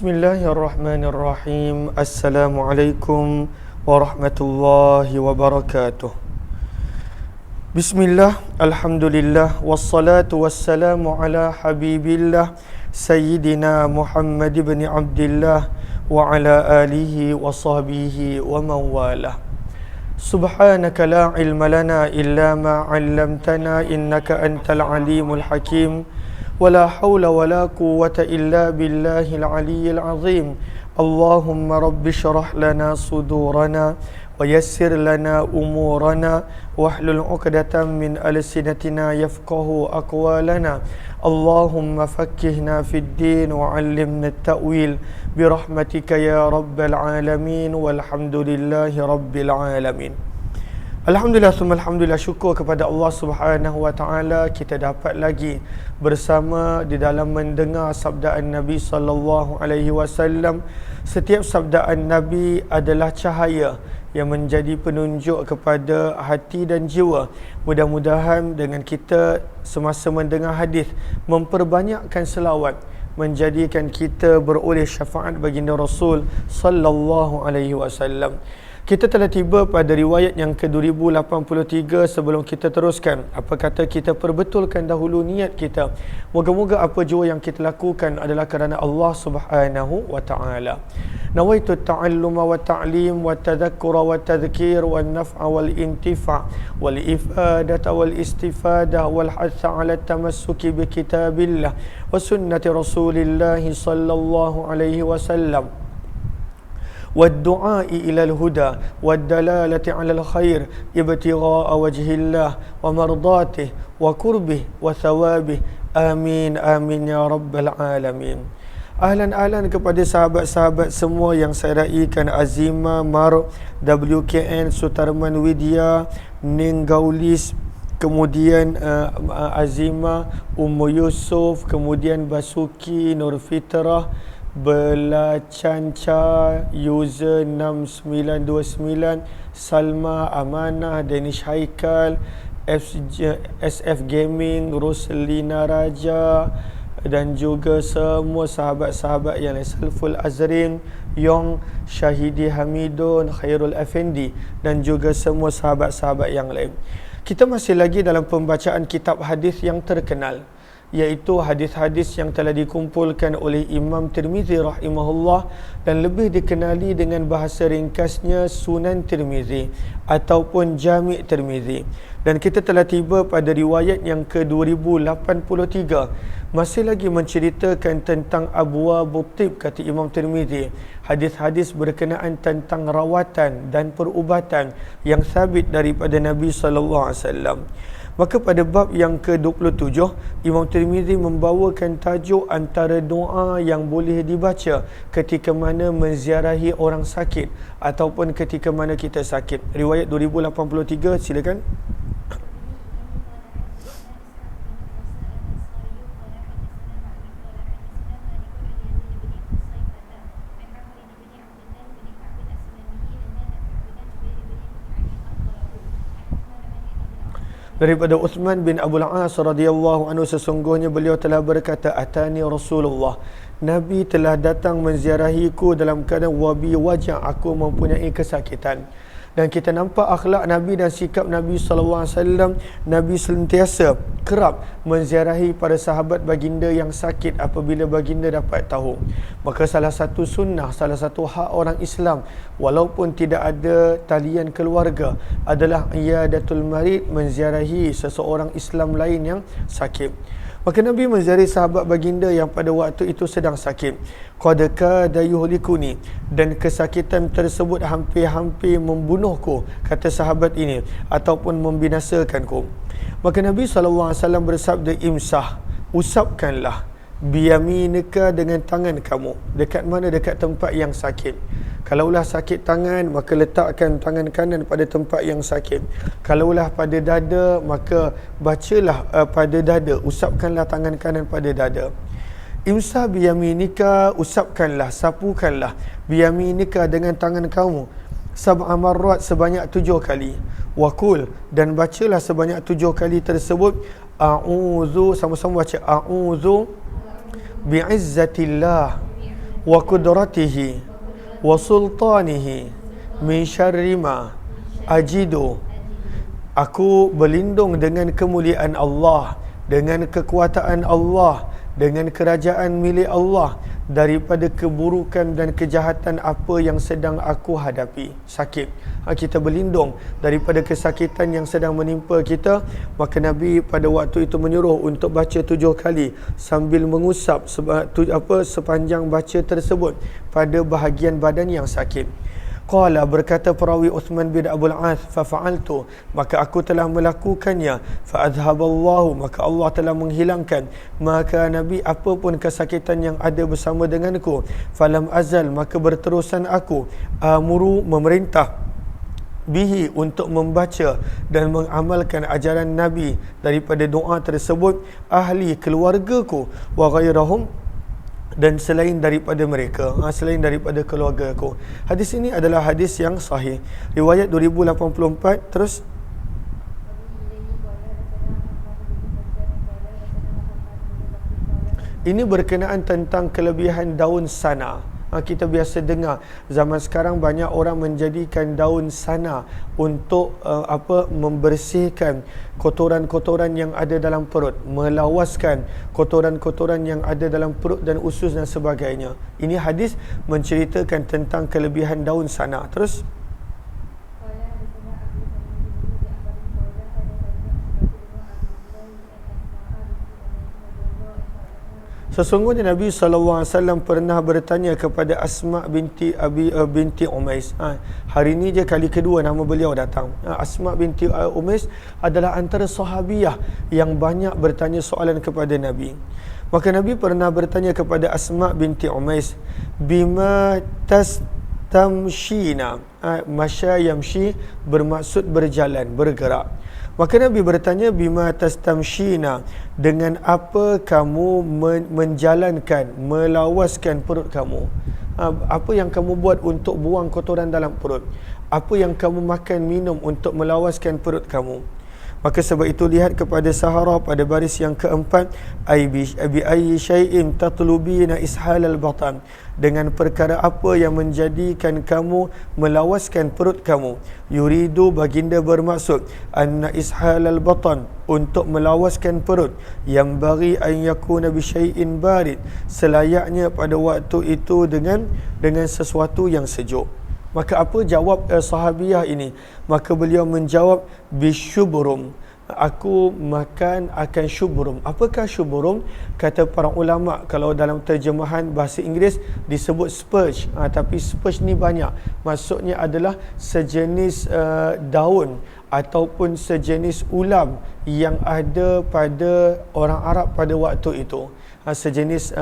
Bismillahirrahmanirrahim. Assalamualaikum warahmatullahi wabarakatuh. Bismillah, alhamdulillah, wassalatu wassalamu ala habibillah Sayyidina Muhammad ibn Abdillah wa ala alihi wa sahbihi wa mawalah. Subhanaka la ilma lana illa ma 'allamtana innaka antal alimul hakim. ولا حول ولا قوة إلا بالله العلي العظيم. اللهم رب اشرح لنا صدورنا ويسر لنا أمورنا واحلل عقدة من ألسنتنا يفقه أقوالنا. اللهم فقهنا في الدين وعلمنا التأويل برحمتك يا رب العالمين والحمد لله رب العالمين. Alhamdulillah, alhamdulillah, syukur kepada Allah Subhanahu wa taala kita dapat lagi bersama di dalam mendengar sabdaan Nabi sallallahu alaihi wasallam. Setiap sabdaan Nabi adalah cahaya yang menjadi penunjuk kepada hati dan jiwa. Mudah-mudahan dengan kita semasa mendengar hadis memperbanyakkan selawat, menjadikan kita beroleh syafaat baginda Rasul sallallahu alaihi wasallam. Kita telah tiba pada riwayat yang ke-2083. Sebelum kita teruskan, apa kata kita perbetulkan dahulu niat kita. Moga-moga apa jua yang kita lakukan adalah kerana Allah Subhanahu wa taala. Nawaitu ta'alluma wa ta'lim wa tadhakkura wa tadhkir wa naf'a wal intifa' wal ifadata wal istifada wal hatha 'ala tamassuki bi kitabillah wa sunnati Rasulillah sallallahu alaihi wasallam. والدعاء إلى الهدى والدلالة على الخير ابتغاء وجه الله ومرضاته وقربه وثوابه. آمين آمين ya rabbal alamin. Ahlan kepada sahabat-sahabat semua yang saya raikan, Azima, Mar, WKN, Sutarman Widya, Ning Gaulis, kemudian Azima, Ummu Yusuf, kemudian Basuki, Nur Fitrah, Bela Canca, user 6929, Salma, Amanah, Danish Haikal, SF Gaming, Roselina Raja, dan juga semua sahabat-sahabat yang lain, Salful Azrin, Yong, Syahidi Hamidun, Khairul Effendi, dan juga semua sahabat-sahabat yang lain. Kita masih lagi dalam pembacaan kitab hadis yang terkenal, iaitu hadis-hadis yang telah dikumpulkan oleh Imam Tirmizi rahimahullah dan lebih dikenali dengan bahasa ringkasnya Sunan Tirmizi ataupun Jami' Tirmizi. Dan kita telah tiba pada riwayat yang ke-2083, masih lagi menceritakan tentang abwabut tib, kata Imam Tirmizi, hadis-hadis berkenaan tentang rawatan dan perubatan yang sabit daripada Nabi sallallahu alaihi wasallam. Maka pada bab yang ke-27, Imam Tirmizi membawakan tajuk antara doa yang boleh dibaca ketika mana menziarahi orang sakit ataupun ketika mana kita sakit. Riwayat 2083, silakan. Daripada Uthman bin Abdul As radhiyallahu anhu, sesungguhnya beliau telah berkata, atani Rasulullah, Nabi telah datang menziarahiku dalam keadaan wabi wajah, aku mempunyai kesakitan. Dan kita nampak akhlak Nabi dan sikap Nabi SAW. Nabi sentiasa kerap menziarahi para sahabat baginda yang sakit apabila baginda dapat tahu. Maka salah satu sunnah, salah satu hak orang Islam, walaupun tidak ada talian keluarga, adalah iyadatul marid, menziarahi seseorang Islam lain yang sakit. Maka Nabi menziarahi sahabat baginda yang pada waktu itu sedang sakit. Qad kada yuhlikuni, dan kesakitan tersebut hampir-hampir membunuhku, kata sahabat ini, ataupun membinasakanku. Maka Nabi SAW bersabda, imsah, usapkanlah, biyaminika, dengan tangan kamu. Dekat mana? Dekat tempat yang sakit. Kalaulah sakit tangan, maka letakkan tangan kanan pada tempat yang sakit. Kalaulah pada dada, maka bacalah pada dada, usapkanlah tangan kanan pada dada. Imsah biyaminika, usapkanlah, sapukanlah, biyaminika, dengan tangan kamu, sab'a marrat, sebanyak 7 kali. Wakul, dan bacalah sebanyak 7 kali tersebut, a'udzu, sama-sama baca, a'udzu bi'izzatillah wa qudratihi wa sultanihi min syarri ma ajidu. Aku berlindung dengan kemuliaan Allah, dengan kekuatan Allah, dengan kerajaan milik Allah, daripada keburukan dan kejahatan apa yang sedang aku hadapi. Sakit, kita berlindung daripada kesakitan yang sedang menimpa kita. Maka Nabi pada waktu itu menyuruh untuk baca 7 kali sambil mengusap sepanjang baca tersebut pada bahagian badan yang sakit. Qala, berkata perawi Uthman bin Abdul As, fa fa'altu, maka aku telah melakukannya, fa adhaballahu, maka Allah telah menghilangkan, maka Nabi apapun kesakitan yang ada bersama denganku. Falam azal, maka berterusan aku amuru, memerintah, bihi, untuk membaca dan mengamalkan ajaran Nabi daripada doa tersebut, ahli, keluargaku, wa ghairahum, dan selain daripada mereka, selain daripada keluarga aku. Hadis ini adalah hadis yang sahih, riwayat 2084. Terus ini berkenaan tentang kelebihan daun sana. Kita biasa dengar zaman sekarang banyak orang menjadikan daun sana untuk membersihkan kotoran-kotoran yang ada dalam perut, melawaskan kotoran-kotoran yang ada dalam perut dan usus dan sebagainya. Ini hadis menceritakan tentang kelebihan daun sana. Terus sesungguhnya Nabi SAW pernah bertanya kepada Asma binti Umais. Hari ini je kali kedua nama beliau datang. Asma binti Umais adalah antara sahabiah yang banyak bertanya soalan kepada Nabi. Maka Nabi pernah bertanya kepada Asma binti Umais, bima tastamshina. Masya yamshi bermaksud berjalan, bergerak. Maka Nabi bertanya, bima tastamshina, dengan apa kamu menjalankan, melawaskan perut kamu? Apa yang kamu buat untuk buang kotoran dalam perut? Apa yang kamu makan, minum untuk melawaskan perut kamu? Maka sebab itu lihat kepada Sahara pada baris yang keempat, bi ayyi syai'in tatlubina ishal al-batan, dengan perkara apa yang menjadikan kamu melawaskan perut kamu. Yuridu, baginda bermaksud, anna ishal al-batan, untuk melawaskan perut, yang bagi an yakuna bi syai'in barid, selayaknya pada waktu itu dengan sesuatu yang sejuk. Maka apa jawab sahabiah ini? Maka beliau menjawab, bisyubrum, aku makan akan syubrum. Apakah syubrum? Kata para ulama, kalau dalam terjemahan bahasa Inggeris disebut spurge, tapi spurge ni banyak, maksudnya adalah sejenis daun ataupun sejenis ulam yang ada pada orang Arab pada waktu itu. Sejenis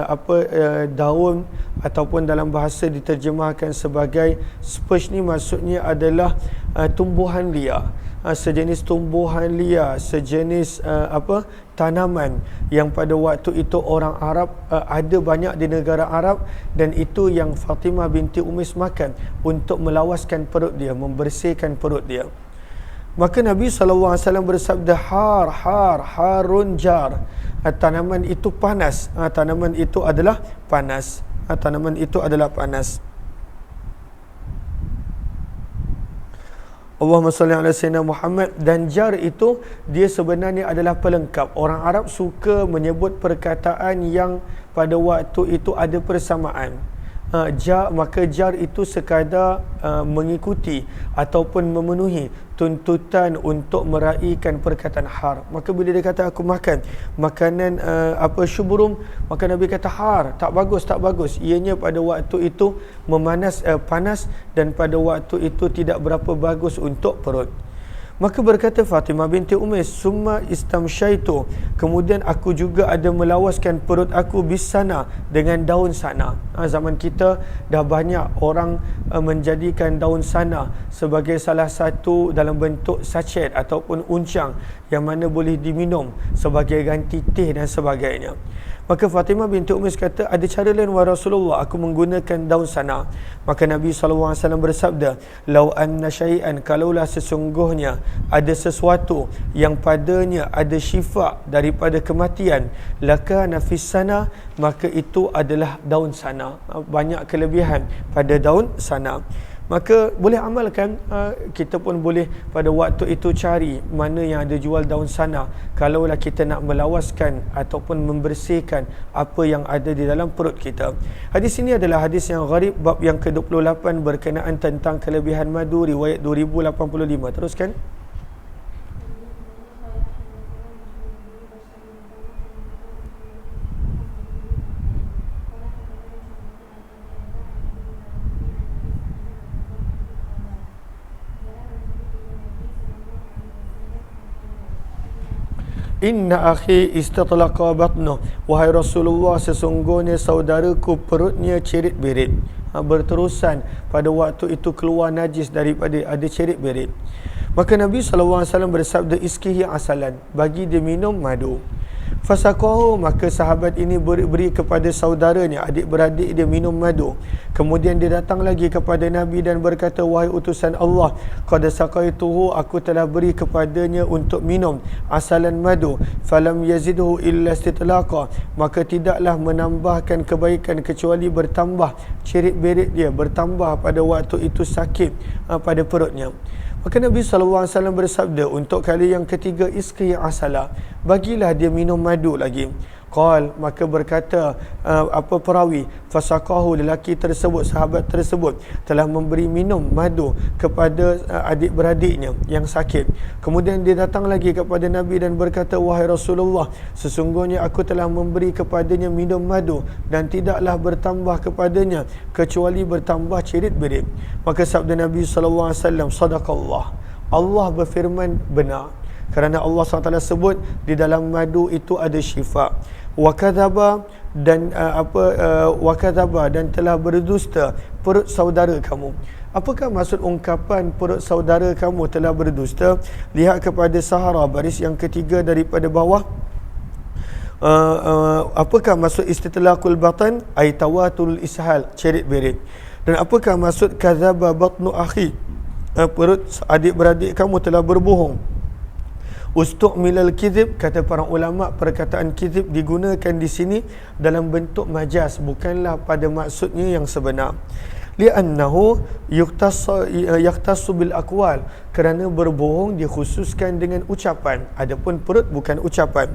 daun ataupun dalam bahasa diterjemahkan sebagai spurge ni maksudnya adalah tumbuhan liar, sejenis tumbuhan liar, sejenis tanaman yang pada waktu itu orang Arab ada banyak di negara Arab, dan itu yang Fatimah binti Umais makan untuk melawaskan perut dia, membersihkan perut dia. Maka Nabi SAW bersabda, harun jar, tanaman itu panas, tanaman itu adalah panas, tanaman itu adalah panas. Allahumma salli ala sayyidina Muhammad. Dan jar itu dia sebenarnya adalah pelengkap. Orang Arab suka menyebut perkataan yang pada waktu itu ada persamaan. Maka jar itu sekadar mengikuti ataupun memenuhi tuntutan untuk meraihkan perkataan har. Maka bila dia kata aku makan makanan syubrum, maka Nabi kata har, tak bagus. Ianya pada waktu itu panas, dan pada waktu itu tidak berapa bagus untuk perut. Maka berkata Fatimah binti Umais, summa istamsyaitu, kemudian aku juga ada melawaskan perut aku bisana, dengan daun sana. Zaman kita dah banyak orang menjadikan daun sana sebagai salah satu dalam bentuk sachet ataupun uncang yang mana boleh diminum sebagai ganti teh dan sebagainya. Maka Fatimah binti Umais kata, ada cara lain wahai Rasulullah, aku menggunakan daun sana. Maka Nabi SAW bersabda, lau anna syai'an, kalaulah sesungguhnya ada sesuatu yang padanya ada syifa daripada kematian, laka nafis sana, maka itu adalah daun sana. Banyak kelebihan pada daun sana. Maka boleh amalkan, kita pun boleh pada waktu itu cari mana yang ada jual daun sana kalaulah kita nak melawaskan ataupun membersihkan apa yang ada di dalam perut kita. Hadis ini adalah hadis yang gharib, bab yang ke-28 berkenaan tentang kelebihan madu, riwayat 2085. Teruskan. Inna akhi istatlaqa batnuh, wahai Rasulullah, sesungguhnya saudaraku perutnya cerit-berit. Berterusan pada waktu itu keluar najis daripada ada cerit-berit. Maka Nabi SAW bersabda, iskihi asalan, bagi dia minum madu. Fasaqahu, maka sahabat ini beri kepada saudaranya, adik-beradik dia minum madu. Kemudian dia datang lagi kepada Nabi dan berkata, wahai utusan Allah, qad saqaituhu, aku telah beri kepadanya untuk minum asalan madu. Falam yazidhu illa istitlaqa, maka tidaklah menambahkan kebaikan kecuali bertambah cerit-berit dia, bertambah pada waktu itu sakit pada perutnya. Maka Nabi SAW bersabda, untuk kali yang ketiga, iski asala, bagilah dia minum madu lagi. Qal, maka berkata perawi, fasaqahu, lelaki tersebut, sahabat tersebut telah memberi minum madu kepada adik-beradiknya yang sakit. Kemudian dia datang lagi kepada Nabi dan berkata, wahai Rasulullah, sesungguhnya aku telah memberi kepadanya minum madu dan tidaklah bertambah kepadanya kecuali bertambah cerit-berit. Maka sabda Nabi SAW, sadaqallah, Allah berfirman benar, kerana Allah SWT sebut di dalam madu itu ada syifa. Wa kadzaba, dan wa kadzaba, dan telah berdusta perut saudara kamu. Apakah maksud ungkapan perut saudara kamu telah berdusta? Lihat kepada Sahara, baris yang ketiga daripada bawah. Apakah maksud istitlaqul batan? Ay tawatul ishal, cerit-berit. Dan apakah maksud kadzaba batnu akhi? Perut adik-beradik kamu telah berbohong. Ustu'milal kizib, kata para ulama, perkataan kizib digunakan di sini dalam bentuk majaz, bukanlah pada maksudnya yang sebenar. Li'annahu yaktasu bil aqwal, kerana berbohong dikhususkan dengan ucapan, adapun perut bukan ucapan.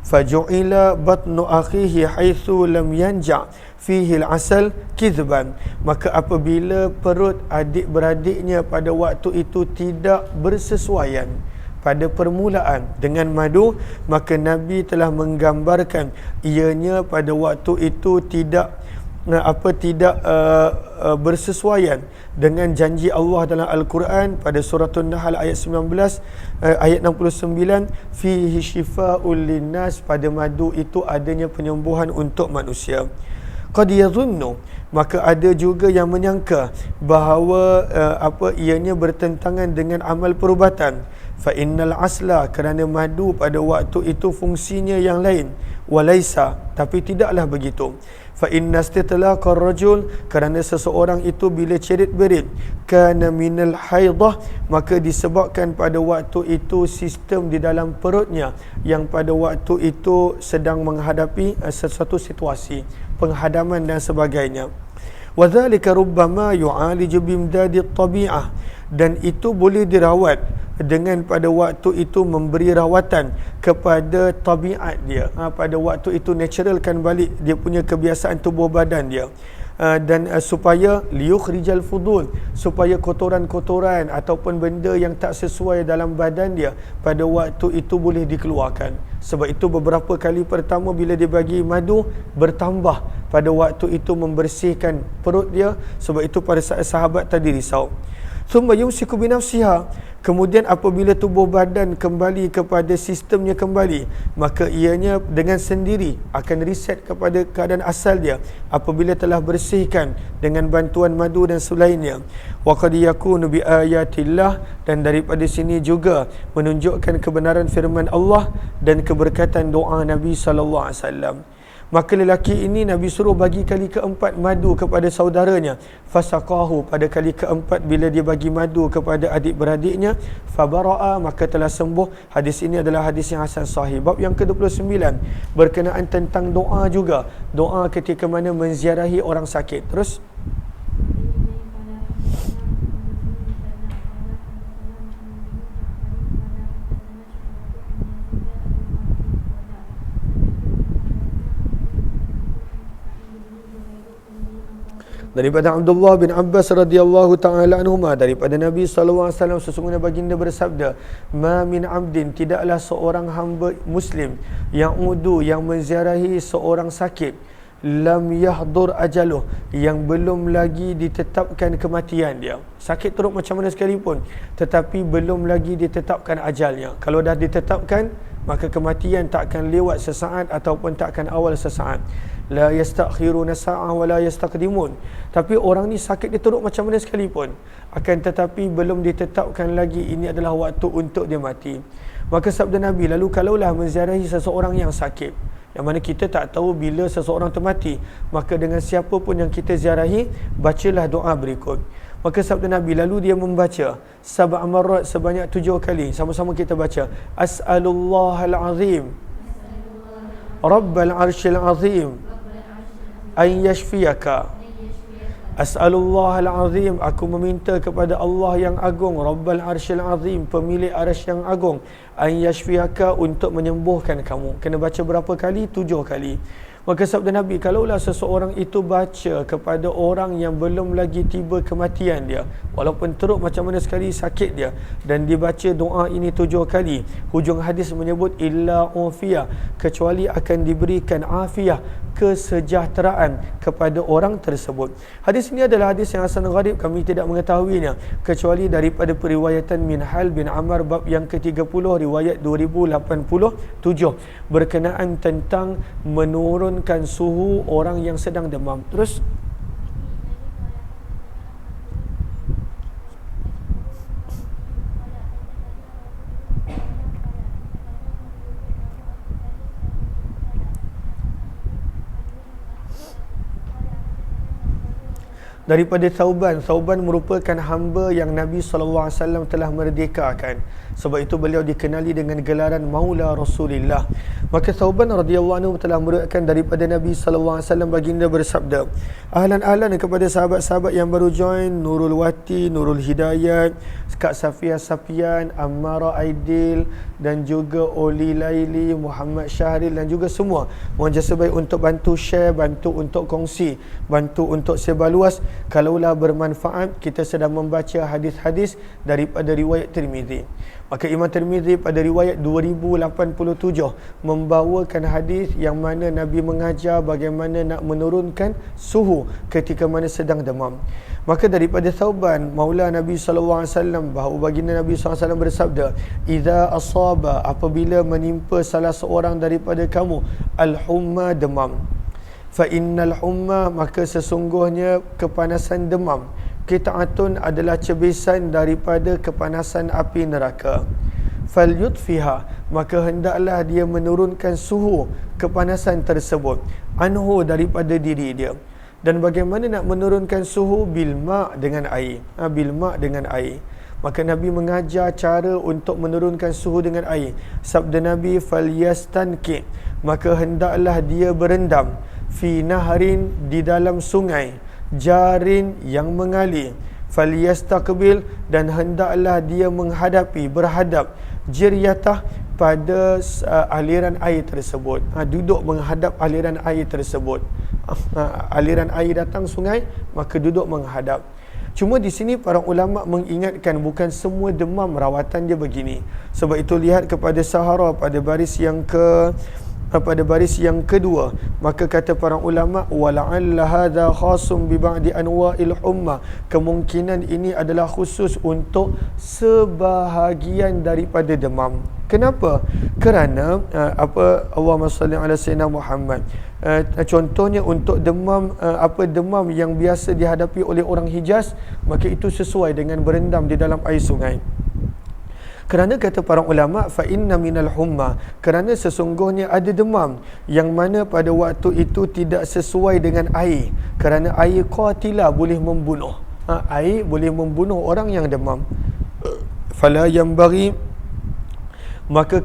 Faju'ila batnu akhihi haitsu lam yanja fihi al-asal kizban, maka apabila perut adik-beradiknya pada waktu itu tidak bersesuaian pada permulaan dengan madu, maka Nabi telah menggambarkan ianya pada waktu itu tidak bersesuaian dengan janji Allah dalam Al-Quran pada surah An-Nahl ayat 19, ayat 69, fihi shifa'ul linnas, pada madu itu adanya penyembuhan untuk manusia. Qad yadhunnu, maka ada juga yang menyangka bahawa ianya bertentangan dengan amal perubatan. Fa innal asla, kerana madu pada waktu itu fungsinya yang lain. Walaisa, tapi tidaklah begitu. Fa inna istitlaqar rajul, kerana seseorang itu bila cerit-berit, kana minal haidah, maka disebabkan pada waktu itu sistem di dalam perutnya yang pada waktu itu sedang menghadapi sesuatu situasi penghadaman dan sebagainya. Wa dzalika rubbama yu'aliju bimdadi at-tabi'ah, dan itu boleh dirawat dengan pada waktu itu memberi rawatan kepada tabiat dia, pada waktu itu naturalkan balik dia punya kebiasaan tubuh badan dia, dan supaya liyukhrijal fudul, supaya kotoran-kotoran ataupun benda yang tak sesuai dalam badan dia pada waktu itu boleh dikeluarkan. Sebab itu beberapa kali pertama bila dia bagi madu, bertambah pada waktu itu membersihkan perut dia. Sebab itu pada saat sahabat tadi risau. Thumma yumsiku binafsiha, kemudian apabila tubuh badan kembali kepada sistemnya kembali, maka ianya dengan sendiri akan reset kepada keadaan asal dia apabila telah bersihkan dengan bantuan madu dan selainnya. Wa qad yakunu bi ayatillah, dan daripada sini juga menunjukkan kebenaran firman Allah dan keberkatan doa Nabi sallallahu alaihi wasallam. Maka lelaki ini Nabi suruh bagi kali keempat madu kepada saudaranya. Fasaqahu, pada kali keempat bila dia bagi madu kepada adik-beradiknya, fabara'a, maka telah sembuh. Hadis ini adalah hadis yang hasan sahih. Bab yang ke-29 berkenaan tentang doa juga. Doa ketika mana menziarahi orang sakit. Terus daripada Abdullah bin Abbas radhiyallahu taala anhuma, daripada Nabi sallallahu alaihi wasallam, sesungguhnya baginda bersabda, ma min abdin, tidaklah seorang hamba muslim yang menziarahi seorang sakit, lam yahdur ajaluh, yang belum lagi ditetapkan kematian dia. Sakit teruk macam mana sekalipun, tetapi belum lagi ditetapkan ajalnya. Kalau dah ditetapkan, maka kematian tak akan lewat sesaat ataupun tak akan awal sesaat. La yastakhiruna sa'ah wa la yastaqdimun. Tapi orang ni sakit dia teruk macam mana sekalipun, akan tetapi belum ditetapkan lagi ini adalah waktu untuk dia mati. Maka sabda Nabi, lalu kalaulah menziarahi seseorang yang sakit, yang mana kita tak tahu bila seseorang tu mati, maka dengan siapa pun yang kita ziarahi, bacalah doa berikut. Maka sabda Nabi, lalu dia membaca sab'a marrat, sebanyak 7 kali. Sama-sama kita baca, as'alullahal azim rabbal arshil azim an yashfiyaka. As'alullahal azim, aku meminta kepada Allah yang agung, rabbal arshil azim, pemilik arsy yang agung, an yashfiyaka, untuk menyembuhkan kamu. Kena baca berapa kali? 7 kali. Maka sabda Nabi, kalaulah seseorang itu baca kepada orang yang belum lagi tiba kematian dia, walaupun teruk macam mana sekali sakit dia, dan dibaca doa ini 7 kali, hujung hadis menyebut illa ufiyah, kecuali akan diberikan afiyah, kesejahteraan kepada orang tersebut. Hadis ini adalah hadis yang hasan gharib, kami tidak mengetahuinya kecuali daripada periwayatan Minhal bin Ammar, bab yang ke-30, riwayat 2087, berkenaan tentang menurunkan suhu orang yang sedang demam. Terus daripada Thauban merupakan hamba yang Nabi SAW telah merdekakan. Sebab itu beliau dikenali dengan gelaran Maula Rasulullah. Maka Thauban radhiyallahu anhu telah meriwayatkan daripada Nabi SAW, baginda bersabda, ahlan kepada sahabat-sahabat yang baru join, Nurul Wati, Nurul Hidayat, Kak Safia Sapian, Ammara Aidil, dan juga Oli Laili, Muhammad Syahril, dan juga semua. Mohon jasa baik untuk bantu share, bantu untuk kongsi, bantu untuk sebar luas. Kalaulah bermanfaat, kita sedang membaca hadis-hadis daripada riwayat Tirmizi. Maka Imam Tirmizi pada riwayat 2087 membawakan hadis yang mana Nabi mengajar bagaimana nak menurunkan suhu ketika mana sedang demam. Maka daripada Thauban maula Nabi SAW, bahawa baginda Nabi SAW bersabda, idza asaba, apabila menimpa salah seorang daripada kamu al-humma, demam, fa innal humma, maka sesungguhnya kepanasan demam, qita'atun, adalah cebisan daripada kepanasan api neraka. Falyutfiha, maka hendaklah dia menurunkan suhu kepanasan tersebut, anhu, daripada diri dia. Dan bagaimana nak menurunkan suhu? Bilma, dengan air. Bilma, dengan air. Maka Nabi mengajar cara untuk menurunkan suhu dengan air. Sabda Nabi, falyastanki, maka hendaklah dia berendam, fi nahrin, di dalam sungai, jarin, yang mengalir, falyastaqbil, dan hendaklah dia berhadap, jiryatah, pada aliran air tersebut. Duduk menghadap aliran air tersebut. Aliran air datang sungai, maka duduk menghadap. Cuma di sini para ulama mengingatkan bukan semua demam rawatan dia begini. Sebab itu lihat kepada Sahara pada baris yang kedua, maka kata para ulama, wala'alla hadza khasum bi ba'di anwa'il humma, kemungkinan ini adalah khusus untuk sebahagian daripada demam. Kenapa? Kerana Allahumma salli ala sayyidina Muhammad. Contohnya untuk demam demam yang biasa dihadapi oleh orang Hijaz, maka itu sesuai dengan berendam di dalam air sungai. Kerana kata para ulama, fa inna minal humma, kerana sesungguhnya ada demam yang mana pada waktu itu tidak sesuai dengan air, kerana air qatila boleh membunuh. Air boleh membunuh orang yang demam. Fala yanbaghi, maka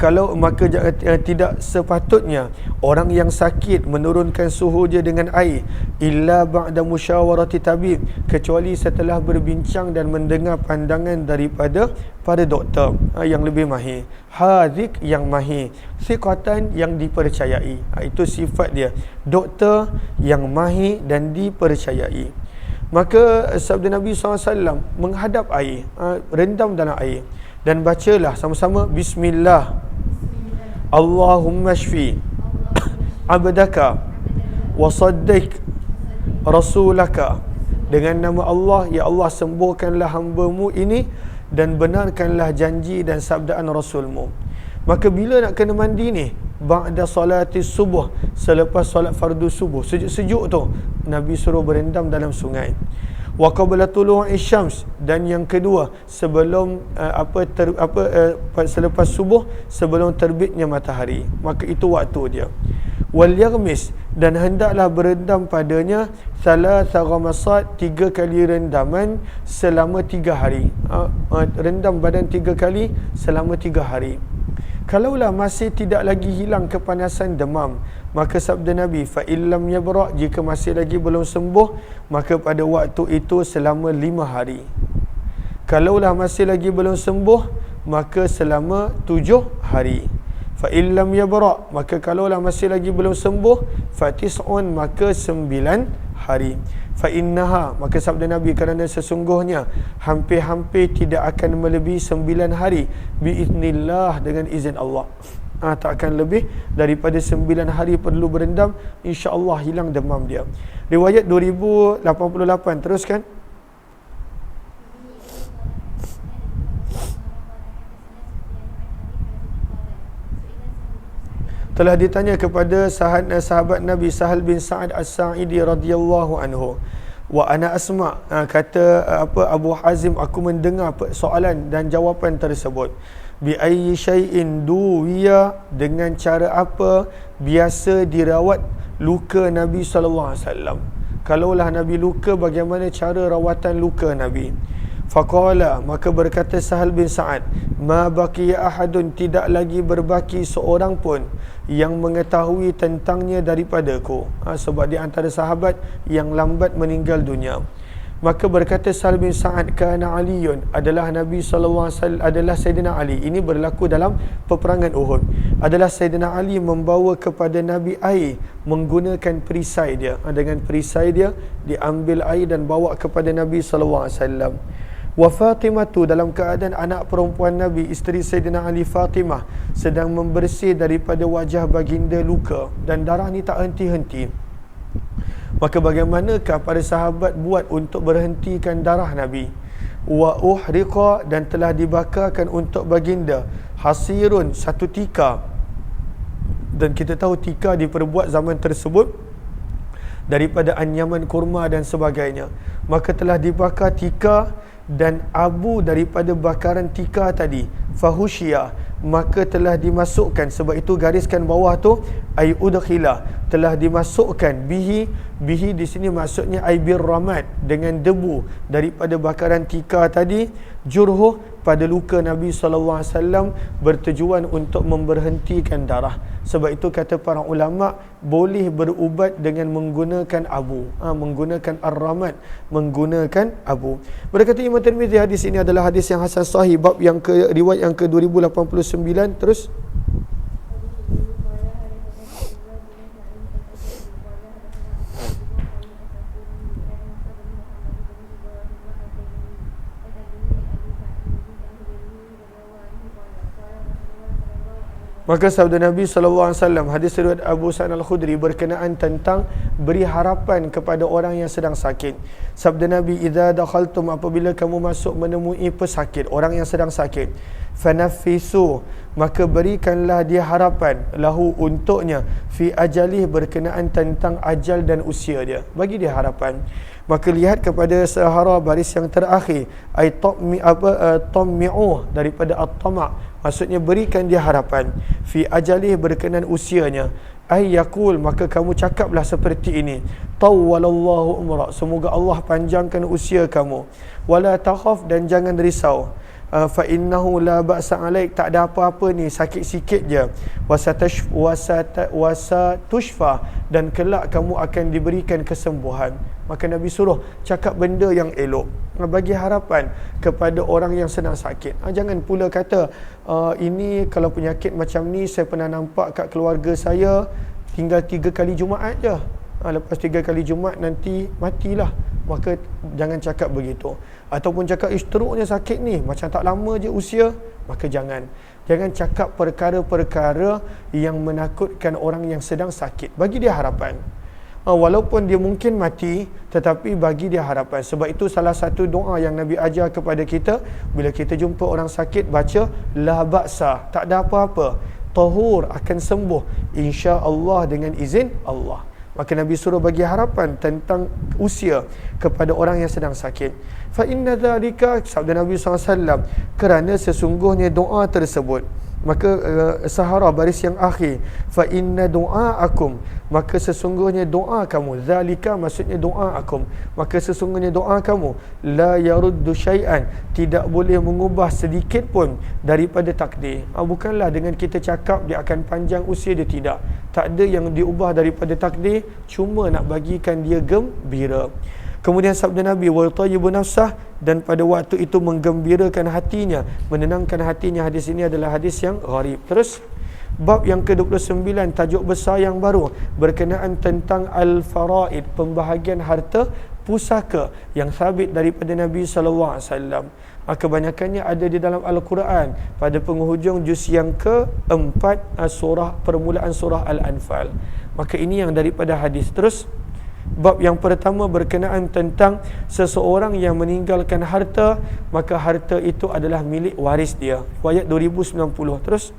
tidak sepatutnya orang yang sakit menurunkan suhu dia dengan air illa ba'da musyawarati tabib, kecuali setelah berbincang dan mendengar pandangan daripada para doktor yang lebih mahir, hadzik yang mahir, thiqatan yang dipercayai. Itu sifat dia, doktor yang mahir dan dipercayai. Maka sabda Nabi SAW, menghadap air, rendam dalam air dan bacalah sama-sama bismillah, Allahumma shfi abdaka wa saddiq rasulaka, dengan nama Allah, ya Allah sembuhkanlah hamba-Mu ini dan benarkanlah janji dan sabdaan Rasul-Mu. Maka bila nak kena mandi ni, ba'da salati subuh, selepas solat fardu subuh, sejuk-sejuk tu Nabi suruh berendam dalam sungai. Wa qabla tulu'i syams, dan yang kedua sebelum selepas subuh, sebelum terbitnya matahari, maka itu waktu dia. Wal yaghmis, dan hendaklah berendam padanya thalatha ghamasat, 3 kali rendaman selama 3 hari. Rendam badan 3 kali selama 3 hari. Kalaulah masih tidak lagi hilang kepanasan demam, maka sabda Nabi, fa illam yabra, jika masih lagi belum sembuh, maka pada waktu itu selama 5 hari. Kalaulah masih lagi belum sembuh, maka selama 7 hari. Fa illam yabra, maka kalaulah masih lagi belum sembuh, fa tis'un, maka 9 hari. Fa innaha, maka sabda Nabi, kerana sesungguhnya hampir-hampir tidak akan melebihi 9 hari biiznillah, dengan izin Allah. Tak akan lebih daripada 9 hari perlu berendam, insya-Allah hilang demam dia. Riwayat 2088, teruskan. Telah ditanya kepada sahabat Nabi Sahal bin Sa'ad As-Sa'idi radhiyallahu anhu, wa ana asma, kata Abu Hazim, aku mendengar soalan dan jawapan tersebut. Bi ayyi syai'in duwiya, dengan cara apa biasa dirawat luka Nabi sallallahu alaihi wasallam. Kalaulah Nabi luka, bagaimana cara rawatan luka Nabi? Faqala, maka berkata Sahal bin Sa'ad, ma baqiya ahadun, tidak lagi berbaki seorang pun yang mengetahui tentangnya daripadaku. Sebab di antara sahabat yang lambat meninggal dunia. Maka berkata Sahal bin Sa'ad, kana Aliyun, adalah Nabi SAW, adalah Sayyidina Ali. Ini berlaku dalam peperangan Uhud. Adalah Sayyidina Ali membawa kepada Nabi air menggunakan perisai dia. Dengan perisai dia diambil air dan bawa kepada Nabi SAW. Wa Fatimah tu, dalam keadaan anak perempuan Nabi, isteri Sayyidina Ali, Fatimah, sedang membersih daripada wajah baginda luka dan darah ni tak henti-henti. Maka bagaimanakah para sahabat buat untuk berhentikan darah Nabi? Wa uhriqa, dan telah dibakarkan untuk baginda hasirun, satu tikar. Dan kita tahu tikar diperbuat zaman tersebut daripada anyaman kurma dan sebagainya. Maka telah dibakar tikar dan abu daripada bakaran tikar tadi, fahusyia, maka telah dimasukkan, sebab itu gariskan bawah tu ay udkhila, telah dimasukkan, bihi di sini maksudnya ay birramat, dengan debu daripada bakaran tikar tadi, jurhu, pada luka Nabi SAW, bertujuan untuk memberhentikan darah. Sebab itu kata para ulama, boleh berubat dengan menggunakan abu, menggunakan ar-ramat, menggunakan abu. Berkata Imam Tirmizi, hadis ini adalah hadis yang hasan sahih, bab yang riwayat yang ke-2089. Terus Maka sabda Nabi SAW, hadis riwayat Abu Sa'id Al-Khudri berkenaan tentang beri harapan kepada orang yang sedang sakit. Sabda Nabi, idza dakhaltum, apabila kamu masuk menemui pesakit, orang yang sedang sakit, fanaffisu, maka berikanlah dia harapan, lahu, untuknya, fi ajalih, berkenaan tentang ajal dan usia dia, bagi dia harapan. Maka lihat kepada sahara baris yang terakhir, ai tammi'u, daripada at-tama', maksudnya berikan dia harapan, fi ajalih, berkenaan usianya, ay yaqul, maka kamu cakaplah seperti ini, tawwalallahu umrak, semoga Allah panjangkan usia kamu, wala takhaf, dan jangan risau, fa innahu la ba'sa alaik, tak ada apa-apa ni, sakit sikit je, wasatushfa, dan kelak kamu akan diberikan kesembuhan. Maka Nabi suruh cakap benda yang elok, bagi harapan kepada orang yang sedang sakit. Jangan pula kata, ini kalau penyakit macam ni saya pernah nampak kat keluarga saya, tinggal 3 kali Jumaat je, lepas 3 kali Jumaat nanti matilah. Maka jangan cakap begitu. Ataupun cakap teruknya sakit ni, macam tak lama je usia, maka jangan cakap perkara-perkara yang menakutkan orang yang sedang sakit. Bagi dia harapan, walaupun dia mungkin mati, tetapi bagi dia harapan. Sebab itu salah satu doa yang Nabi ajar kepada kita, bila kita jumpa orang sakit, baca la ba'sa, tak ada apa-apa, tahur, akan sembuh insya-Allah dengan izin Allah. Maka Nabi suruh bagi harapan tentang usia kepada orang yang sedang sakit. Fa inna dzalika, sabda Nabi SAW, kerana sesungguhnya doa tersebut, maka sahara baris yang akhir, fa inna du'aakum, maka sesungguhnya doa kamu, zalika maksudnya doa akum, maka sesungguhnya doa kamu, la yaruddu syai'an, tidak boleh mengubah sedikit pun daripada takdir. Bukanlah dengan kita cakap dia akan panjang usia, dia tidak, tak ada yang diubah daripada takdir, cuma nak bagikan dia gembira. Kemudian sabda Nabi, wa tayyibu nafsah, dan pada waktu itu menggembirakan hatinya, menenangkan hatinya. Hadis ini adalah hadis yang gharib. Terus bab yang ke-29, tajuk besar yang baru berkenaan tentang al-faraid, pembahagian harta pusaka yang sabit daripada Nabi SAW. Kebanyakannya ada di dalam Al-Quran pada penghujung juz yang ke-4, surah permulaan surah Al-Anfal. Maka ini yang daripada hadis. Terus bab yang pertama berkenaan tentang seseorang yang meninggalkan harta, maka harta itu adalah milik waris dia. Riwayat 2090. Terus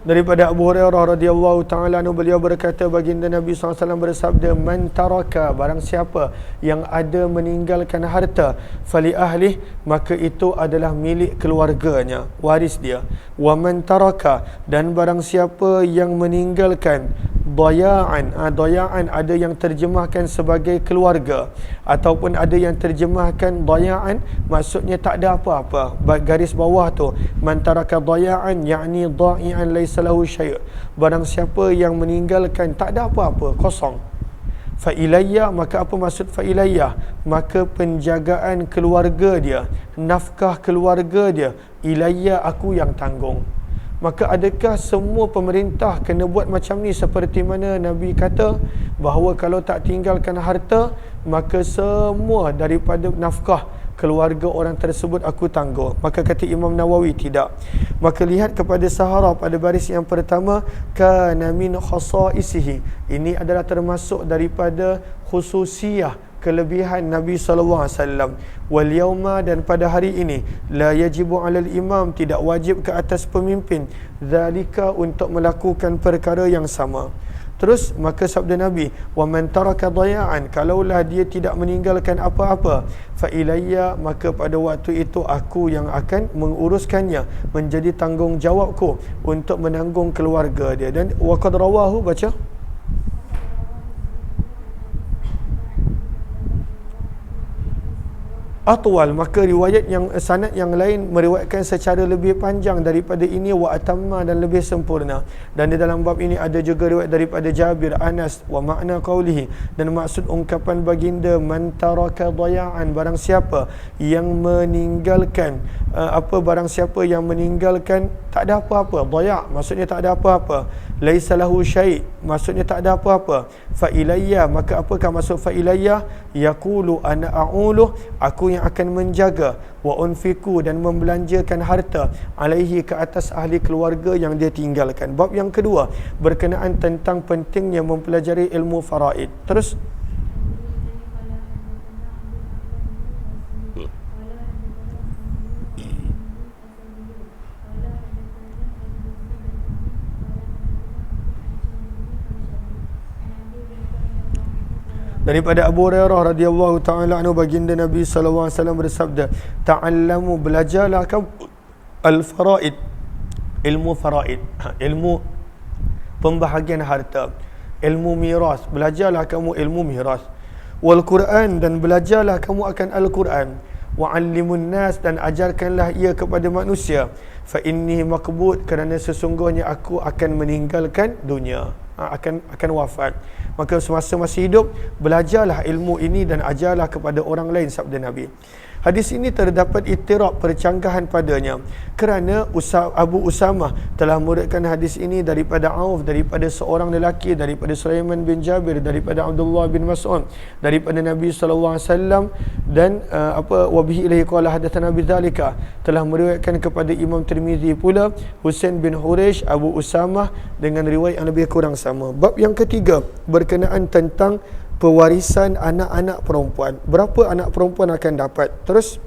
daripada Abu Hurairah radhiyallahu taala anhu, beliau berkata, baginda Nabi SAW bersabda, man taraka, barang siapa yang ada meninggalkan harta, fali ahli, maka itu adalah milik keluarganya, waris dia. Wa man taraka, dan barang siapa yang meninggalkan daya'an, daya'an ada yang terjemahkan sebagai keluarga, ataupun ada yang terjemahkan daya'an maksudnya tak ada apa-apa. Garis bawah tu, man taraka daya'an yakni da'i'an laysa lahu syai', barang siapa yang meninggalkan tak ada apa-apa, kosong. Fa ilayya, maka apa maksud fa ilayya? Maka penjagaan keluarga dia, nafkah keluarga dia, ilayya, aku yang tanggung. Maka adakah semua pemerintah kena buat macam ni, seperti mana Nabi kata bahawa kalau tak tinggalkan harta, maka semua daripada nafkah keluarga orang tersebut aku tanggung? Maka kata Imam Nawawi, tidak. Maka lihat kepada sahara pada baris yang pertama, kana min khasaisihi, ini adalah termasuk daripada khususiyah, kelebihan Nabi SAW. Wal yauma, dan pada hari ini, la yajibu alal imam, tidak wajib ke atas pemimpin, zalika, untuk melakukan perkara yang sama. Terus maka sabda Nabi, wa man taraka daya'an, kalaulah dia tidak meninggalkan apa-apa, fa ilayya, maka pada waktu itu aku yang akan menguruskannya, menjadi tanggungjawabku untuk menanggung keluarga dia. Dan wa qad rawahu, baca atwal, maka riwayat yang sanad yang lain meriwayatkan secara lebih panjang daripada ini, wa atamma, dan lebih sempurna. Dan di dalam bab ini ada juga riwayat daripada Jabir, Anas, wa makna qaulihi, dan maksud ungkapan baginda, man taraka daya'an, barang siapa yang meninggalkan barang siapa yang meninggalkan tak ada apa-apa. Daya' maksudnya tak ada apa-apa. Laisa lahu syai', maksudnya tak ada apa-apa. Fa ilayya, maka apakah maksud fa ilayya? Yaqulu ana a'uluh, aku yang akan menjaga, wa unfiku, dan membelanjakan harta, alaihi, ke atas ahli keluarga yang dia tinggalkan. Bab yang kedua berkenaan tentang pentingnya mempelajari ilmu faraid. Terus daripada Abu Hurairah radhiyallahu taala anhu, baginda Nabi sallallahu alaihi wasallam bersabda, ta'allamu, belajarlah kamu al-faraid, ilmu faraid, ilmu pembahagian harta, ilmu miras, belajarlah kamu ilmu miras, wal Quran, dan belajarlah kamu akan Al-Quran, wa 'allimun nas, dan ajarkanlah ia kepada manusia, fa inni maqbud, kerana sesungguhnya aku akan meninggalkan dunia, akan wafat. Maka semasa masih hidup, belajarlah ilmu ini dan ajarlah kepada orang lain, sabda Nabi. Hadis ini terdapat ittirab, percanggahan padanya, kerana Abu Usamah telah memuridkan hadis ini daripada Auf, daripada seorang lelaki, daripada Sulaiman bin Jabir, daripada Abdullah bin Mas'ud, daripada Nabi sallallahu alaihi wasallam, dan wa bihi ilaihi qala hadatsana bidzalika, telah meriwayatkan kepada Imam Tirmizi pula Husain bin Huraish, Abu Usamah, dengan riwayat yang lebih kurang sama. Bab yang ketiga berkenaan tentang pewarisan anak-anak perempuan. Berapa anak perempuan akan dapat? Terus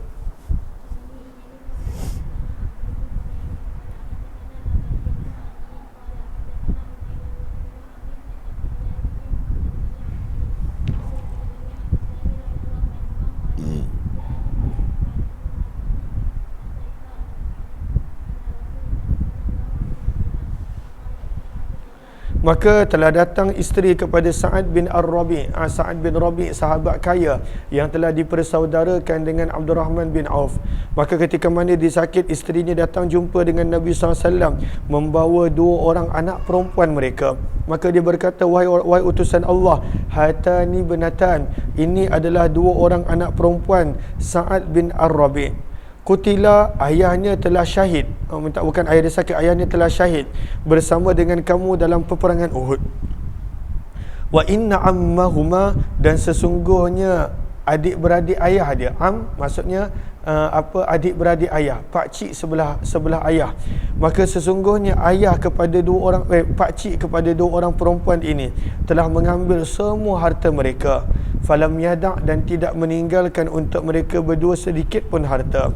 maka telah datang isteri kepada Sa'ad bin Ar-Rabi'. Sa'ad bin Rabi', sahabat kaya yang telah dipersaudarakan dengan Abdurrahman bin Auf. Maka ketika mana dia sakit, isterinya datang jumpa dengan Nabi SAW, membawa 2 orang anak perempuan mereka. Maka dia berkata, wahai utusan Allah, hatani benatan, ini adalah 2 orang anak perempuan Sa'ad bin Ar-Rabi'. Kutila, ayahnya telah syahid, bukan ayah dia sakit, ayahnya telah syahid bersama dengan kamu dalam peperangan Uhud. Wa inna ammahuma, dan sesungguhnya adik-beradik ayah dia. Maksudnya adik-beradik ayah, pakcik sebelah ayah. Maka sesungguhnya ayah kepada 2 orang pakcik kepada 2 orang perempuan ini telah mengambil semua harta mereka. Falam yada', dan tidak meninggalkan untuk mereka berdua sedikit pun harta.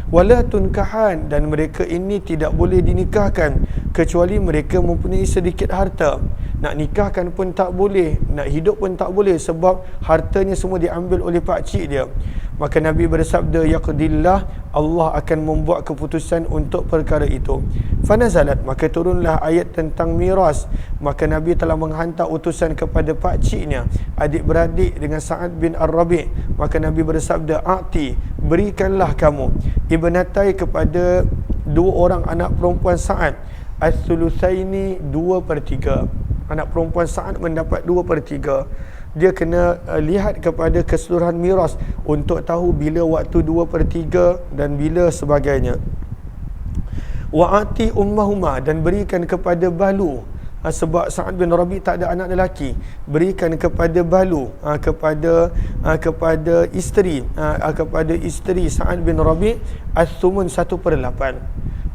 Wala tunkahan, dan mereka ini tidak boleh dinikahkan kecuali mereka mempunyai sedikit harta. Nak nikahkan pun tak boleh, nak hidup pun tak boleh, sebab hartanya semua diambil oleh pakcik dia. Maka Nabi bersabda, yaqdillah, Allah akan membuat keputusan untuk perkara itu. Fanazalat, maka turunlah ayat tentang miras. Maka Nabi telah menghantar utusan kepada pakciknya, adik-beradik dengan Sa'ad bin Ar-Rabi'. Maka Nabi bersabda, a'ti, berikanlah kamu ibnatai kepada 2 orang anak perempuan Sa'ad, as-sulusaini, 2/3. Anak perempuan Sa'ad mendapat 2/3. Dia kena lihat kepada keseluruhan miras untuk tahu bila waktu 2/3 dan bila sebagainya. Wa'ati ummahuma, dan berikan kepada balu, sebab Sa'ad bin Rabi' tak ada anak lelaki, berikan kepada balu, kepada isteri Sa'ad bin Rabi' as-sumun, 1/8.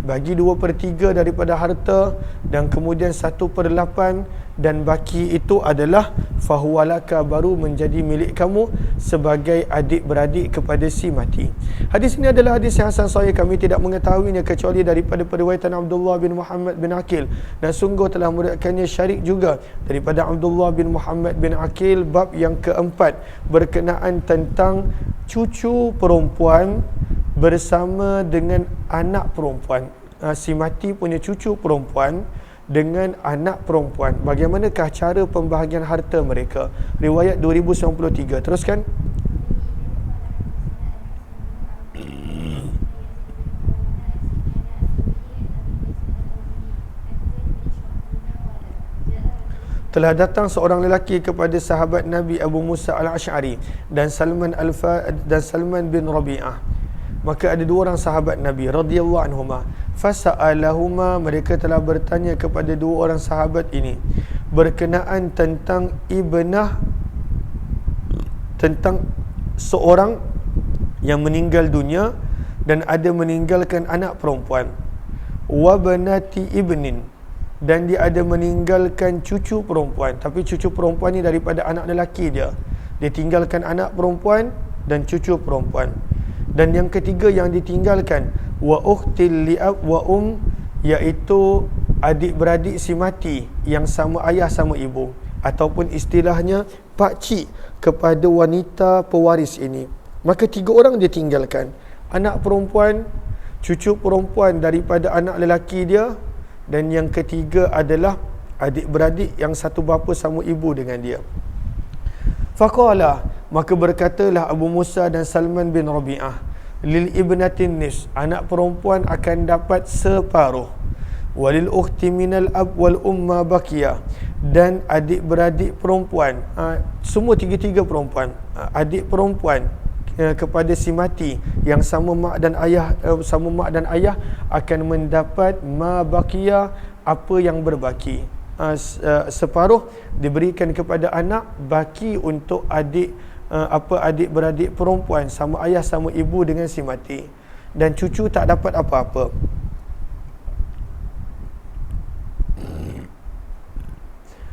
Bagi 2/3 daripada harta, dan kemudian 1/8, dan baki itu adalah fahuwalaka, baru menjadi milik kamu sebagai adik-beradik kepada si mati. Hadis ini adalah hadis yang hasan sahih, kami tidak mengetahuinya kecuali daripada periwayatan Abdullah bin Muhammad bin Aqil, dan sungguh telah meriwayatkannya Syarik juga daripada Abdullah bin Muhammad bin Aqil. Bab yang keempat berkenaan tentang cucu perempuan bersama dengan anak perempuan. Si mati punya cucu perempuan dengan anak perempuan, bagaimanakah cara pembahagian harta mereka? Riwayat 2093. Teruskan. telah datang seorang lelaki kepada sahabat Nabi Abu Musa al-Ash'ari dan Salman bin Rabi'ah. Maka ada dua orang sahabat Nabi radhiyallahu anhuma. Fasa'alahuma, mereka telah bertanya kepada dua orang sahabat ini berkenaan tentang tentang seorang yang meninggal dunia dan ada meninggalkan anak perempuan. Wa banati ibnin, dan dia ada meninggalkan cucu perempuan, tapi cucu perempuan ni daripada anak lelaki dia. Dia tinggalkan anak perempuan dan cucu perempuan. Dan yang ketiga yang ditinggalkan wa ukhtil li'ab wa iaitu adik-beradik si mati yang sama ayah sama ibu, ataupun istilahnya pakcik kepada wanita pewaris ini. Maka tiga orang dia tinggalkan, anak perempuan, cucu perempuan daripada anak lelaki dia, dan yang ketiga adalah adik-beradik yang satu bapa sama ibu dengan dia. Faqala, maka berkatalah Abu Musa dan Salman bin Rabi'ah, lil ibnatin nis, anak perempuan akan dapat separuh, walil ukhti minal ab wal umma bakia, dan adik-beradik perempuan, semua tiga-tiga perempuan, adik perempuan kepada si mati yang sama mak dan ayah akan mendapat ma bakia, apa yang berbaki. Separuh diberikan kepada anak, baki untuk adik-beradik perempuan sama ayah sama ibu dengan si mati, dan cucu tak dapat apa-apa.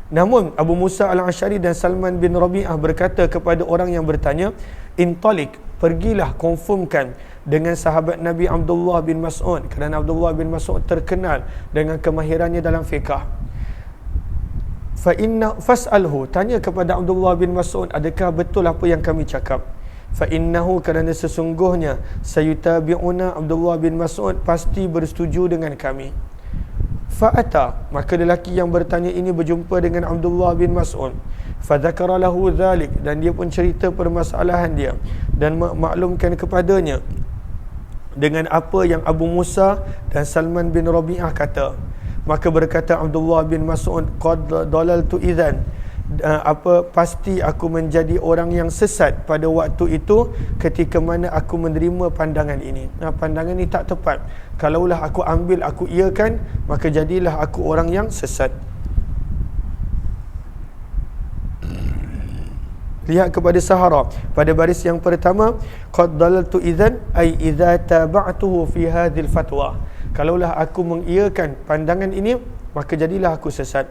Namun Abu Musa al-Ash'ari dan Salman bin Rabi'ah berkata kepada orang yang bertanya, intalik, pergilah confirmkan dengan sahabat Nabi Abdullah bin Mas'ud, kerana Abdullah bin Mas'ud terkenal dengan kemahirannya dalam fiqh. Fas'alhu, tanya kepada Abdullah bin Mas'ud, adakah betul apa yang kami cakap? Fa'innahu, kerana sesungguhnya sayutabi'una, Abdullah bin Mas'ud pasti bersetuju dengan kami. Fa'ata, maka lelaki yang bertanya ini berjumpa dengan Abdullah bin Mas'ud. Fadzakara lahu dhalik, dan dia pun cerita permasalahan dia dan maklumkan kepadanya dengan apa yang Abu Musa dan Salman bin Rabi'ah kata. Maka berkata Abdullah bin Mas'ud, qad dalaltu idzan, pasti aku menjadi orang yang sesat pada waktu itu ketika mana aku menerima pandangan ini. Pandangan ini tak tepat. Kalaulah aku ambil, aku iakan, maka jadilah aku orang yang sesat. Lihat kepada Sahara pada baris yang pertama, qad dalaltu idzan ay idza taba'tuhu fi hadhil fatwa. Kalaulah aku mengiakan pandangan ini, maka jadilah aku sesat.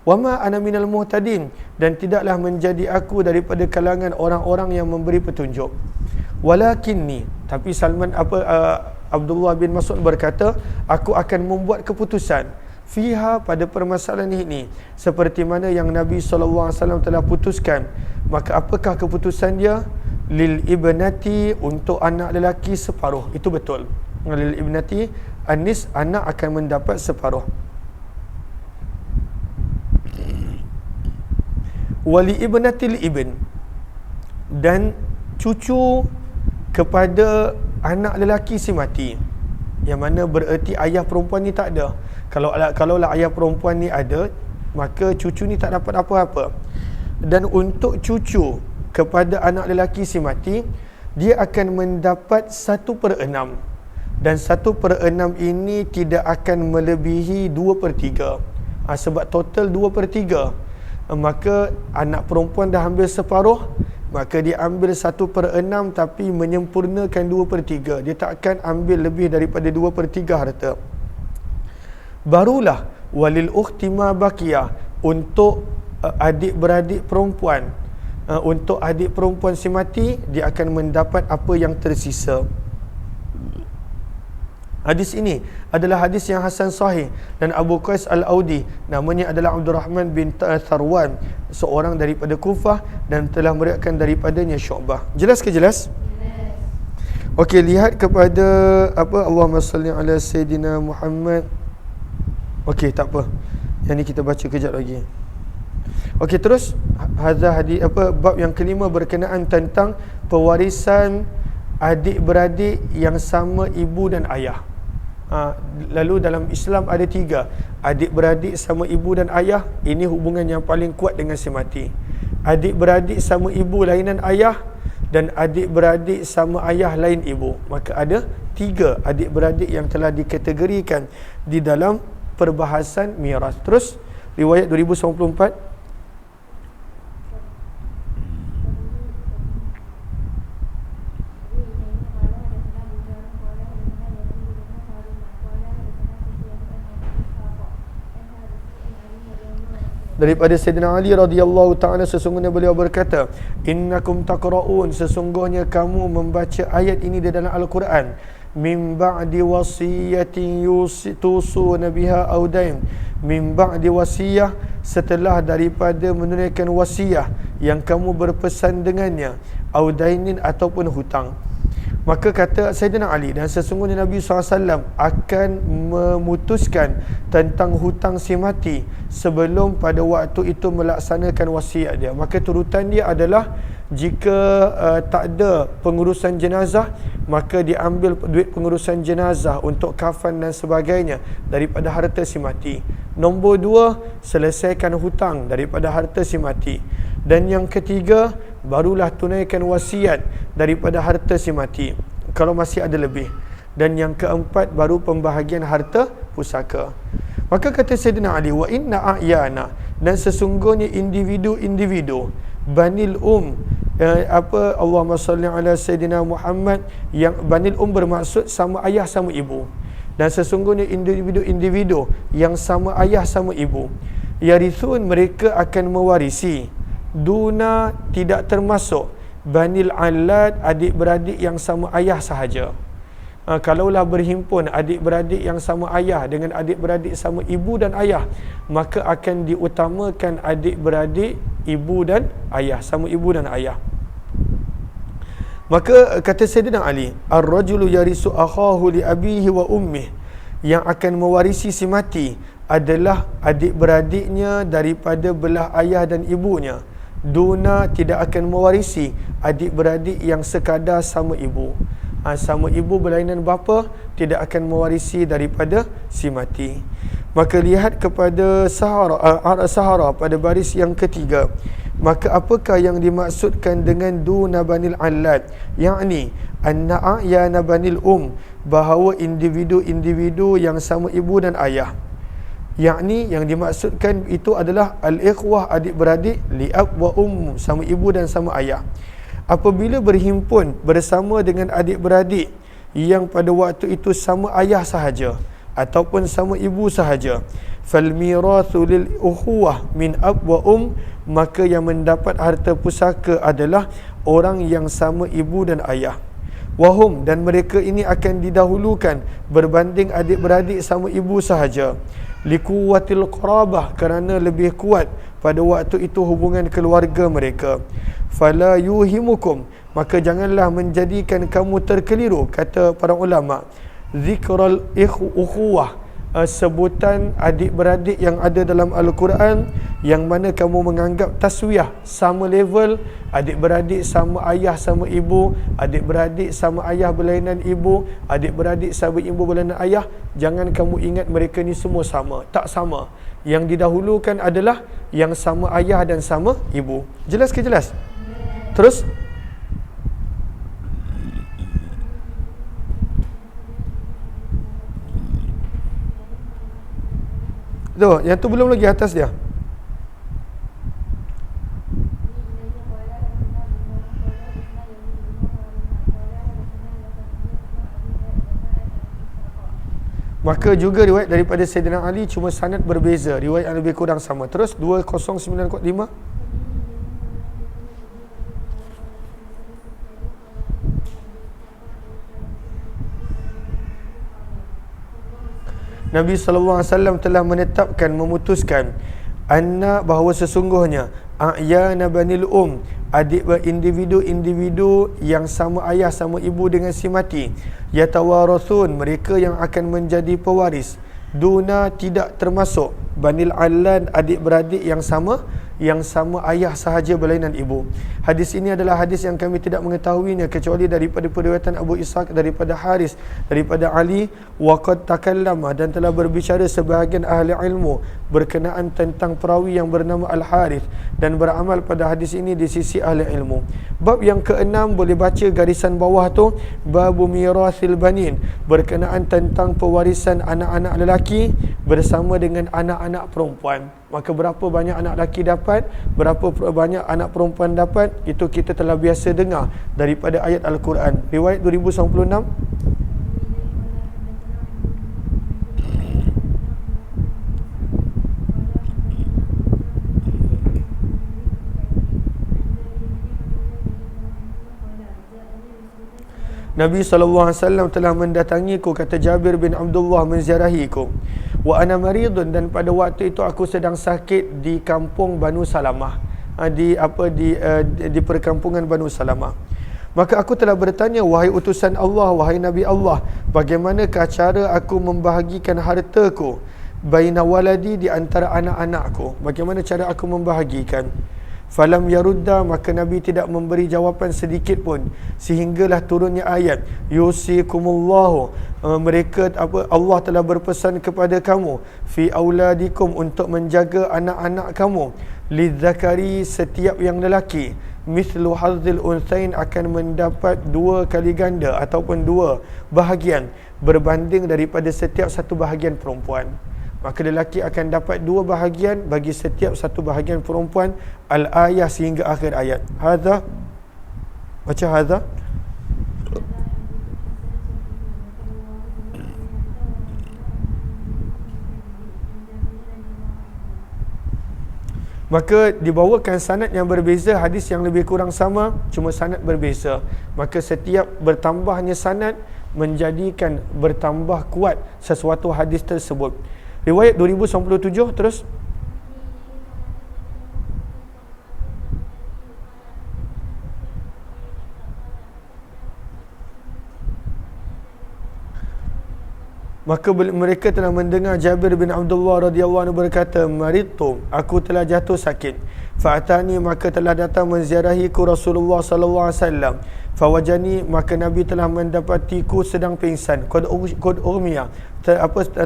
Wama ana minal muhtadin, dan tidaklah menjadi aku daripada kalangan orang-orang yang memberi petunjuk. Walakinni, tapi Abdullah bin Mas'ud berkata, aku akan membuat keputusan fiha, pada permasalahan ini, seperti mana yang Nabi SAW telah putuskan. Maka apakah keputusan dia? Lil ibnati, untuk anak lelaki separuh. Itu betul. Lil ibnati anis, anak akan mendapat separuh. Wali ibnatil ibn, dan cucu kepada anak lelaki si mati, yang mana bererti ayah perempuan ni tak ada. Kalaulah ayah perempuan ni ada, maka cucu ni tak dapat apa-apa. Dan untuk cucu kepada anak lelaki si mati, dia akan mendapat 1/6, dan 1/6 ini tidak akan melebihi 2/3. Sebab total 2/3, maka anak perempuan dah ambil separuh, maka dia ambil 1/6 tapi menyempurnakan 2/3. Dia tak akan ambil lebih daripada 2/3 harta. Barulah walil ukhti ma baqiya, untuk adik-beradik perempuan, untuk adik perempuan si mati, dia akan mendapat apa yang tersisa. Hadis ini adalah hadis yang hasan sahih, dan Abu Qais Al-Audi, namanya adalah Abdul Rahman bin Tharwan, seorang daripada Kufah, dan telah meriwayatkan daripadanya Syu'bah. Jelas ke jelas? Okey, lihat kepada Allahumma salli ala Sayyidina Muhammad. Okey, tak apa. Yang ni kita baca kejap lagi. Okey, terus bab yang kelima berkenaan tentang pewarisan adik-beradik yang sama ibu dan ayah. Lalu dalam Islam ada 3. Adik-beradik sama ibu dan ayah, ini hubungan yang paling kuat dengan si mati. Adik-beradik sama ibu lainan ayah, dan adik-beradik sama ayah lain ibu. Maka ada 3 adik-beradik yang telah dikategorikan di dalam perbahasan miras. Terus riwayat 2094. Daripada Sayyidina Ali radhiyallahu ta'ala, sesungguhnya beliau berkata, innakum taqra'un, sesungguhnya kamu membaca ayat ini di dalam Al-Quran, min ba'di wasiyatin tusuna biha aw dain, min ba'di wasiyah, setelah daripada menunaikan wasiah yang kamu berpesan dengannya, aw dainin, ataupun hutang. Maka kata Sayyidina Ali, dan sesungguhnya Nabi SAW akan memutuskan tentang hutang si mati sebelum pada waktu itu melaksanakan wasiat dia. Maka turutan dia adalah, jika tak ada pengurusan jenazah, maka diambil duit pengurusan jenazah untuk kafan dan sebagainya daripada harta si mati. Nombor 2, selesaikan hutang daripada harta si mati. Dan yang ketiga, barulah tunaikan wasiat daripada harta si mati kalau masih ada lebih. Dan yang keempat, baru pembahagian harta pusaka. Maka kata Sayyidina Ali, wa inna a'yana, dan sesungguhnya individu-individu Banil Allahumma salli ala Sayyidina Muhammad, yang Banil bermaksud sama ayah sama ibu. Dan sesungguhnya individu-individu yang sama ayah sama ibu, yarithun, mereka akan mewarisi, duna, tidak termasuk, Banil Alad, adik-beradik yang sama ayah sahaja. Kalaulah berhimpun adik-beradik yang sama ayah dengan adik-beradik sama ibu dan ayah, maka akan diutamakan adik-beradik ibu dan ayah, sama ibu dan ayah. Maka kata Sayyidina Ali, ar-rajulu yarisu akhahu li abihi wa ummih, yang akan mewarisi si mati adalah adik-beradiknya daripada belah ayah dan ibunya. Duna, tidak akan mewarisi adik-beradik yang sekadar sama ibu. Sama ibu berlainan bapa, tidak akan mewarisi daripada si mati. Maka lihat kepada Sahara pada baris yang ketiga. Maka apakah yang dimaksudkan dengan duna banil alad? Yakni anna a'yana banil bahawa individu-individu yang sama ibu dan ayah. Yakni yang dimaksudkan itu adalah al-ikhwah, adik-beradik, li'ab wa sama ibu dan sama ayah. Apabila berhimpun bersama dengan adik-beradik yang pada waktu itu sama ayah sahaja ataupun sama ibu sahaja, fal mirathu lil ukhuwah min ab wa maka yang mendapat harta pusaka adalah orang yang sama ibu dan ayah. Wahum, dan mereka ini akan didahulukan berbanding adik-beradik sama ibu sahaja. Likuwatil qarabah, kerana lebih kuat pada waktu itu hubungan keluarga mereka. Fala yuhimukum, maka janganlah menjadikan kamu terkeliru, kata para ulama, zikral ukhuwah, sebutan adik-beradik yang ada dalam Al-Quran, yang mana kamu menganggap taswiyah, sama level, adik-beradik sama ayah sama ibu, adik-beradik sama ayah berlainan ibu, adik-beradik sama ibu berlainan ayah. Jangan kamu ingat mereka ni semua sama. Tak sama. Yang didahulukan adalah yang sama ayah dan sama ibu. Jelas ke jelas? Terus tu, yang tu belum lagi atas dia. Maka juga riwayat daripada Sayyidina Ali, cuma sanad berbeza, riwayat yang lebih kurang sama. Terus 2095. Nabi SAW telah menetapkan, memutuskan, anna, bahawa sesungguhnya a'yana banil adik individu-individu yang sama ayah sama ibu dengan si mati, yatawarathun, mereka yang akan menjadi pewaris, duna, tidak termasuk, banil allan, adik-beradik yang sama yang sama ayah sahaja berlainan ibu. Hadis ini adalah hadis yang kami tidak mengetahuinya kecuali daripada periwayatan Abu Ishaq daripada Haris daripada Ali waqad takallama, dan telah berbicara sebahagian ahli ilmu berkenaan tentang perawi yang bernama Al-Harith dan beramal pada hadis ini di sisi ahli ilmu. Bab yang keenam, boleh baca garisan bawah tu, babu mirathil banin, berkenaan tentang pewarisan anak-anak lelaki bersama dengan anak-anak perempuan. Maka berapa banyak anak lelaki dapat, berapa banyak anak perempuan dapat, itu kita telah biasa dengar daripada ayat Al-Quran. Riwayat 2096. Nabi SAW telah mendatangiku, kata Jabir bin Abdullah, menziarahiku. Wa ana maridun, dan pada waktu itu aku sedang sakit di kampung Banu Salamah, di perkampungan Banu Salamah. Maka aku telah bertanya, wahai utusan Allah, wahai Nabi Allah, bagaimanakah cara aku membahagikan hartaku baina waladi, di antara anak-anakku? Bagaimana cara aku membahagikan? Falam yarudda, maka Nabi tidak memberi jawapan sedikit pun, sehinggalah turunnya ayat yusikumullahu, Allah telah berpesan kepada kamu, fi auladikum, untuk menjaga anak-anak kamu, lidzakari, setiap yang lelaki, mithlu hadzil unthain, akan mendapat 2 kali ganda ataupun 2 bahagian berbanding daripada setiap 1 bahagian perempuan. Maka lelaki akan dapat 2 bahagian bagi setiap 1 bahagian perempuan. Al-ayah, sehingga akhir ayat. Hadza, baca hadza. Maka dibawakan sanad yang berbeza, hadis yang lebih kurang sama, cuma sanad berbeza. Maka setiap bertambahnya sanad menjadikan bertambah kuat sesuatu hadis tersebut. Riwayat 2097 terus. Maka mereka telah mendengar Jabir bin Abdullah radhiyallahu anhu berkata, maridtu, aku telah jatuh sakit. Fa'atani, maka telah datang menziarahiku Rasulullah sallallahu alaihi wasallam. Fawajani, maka Nabi telah mendapatiku sedang pingsan. Qad urmiya,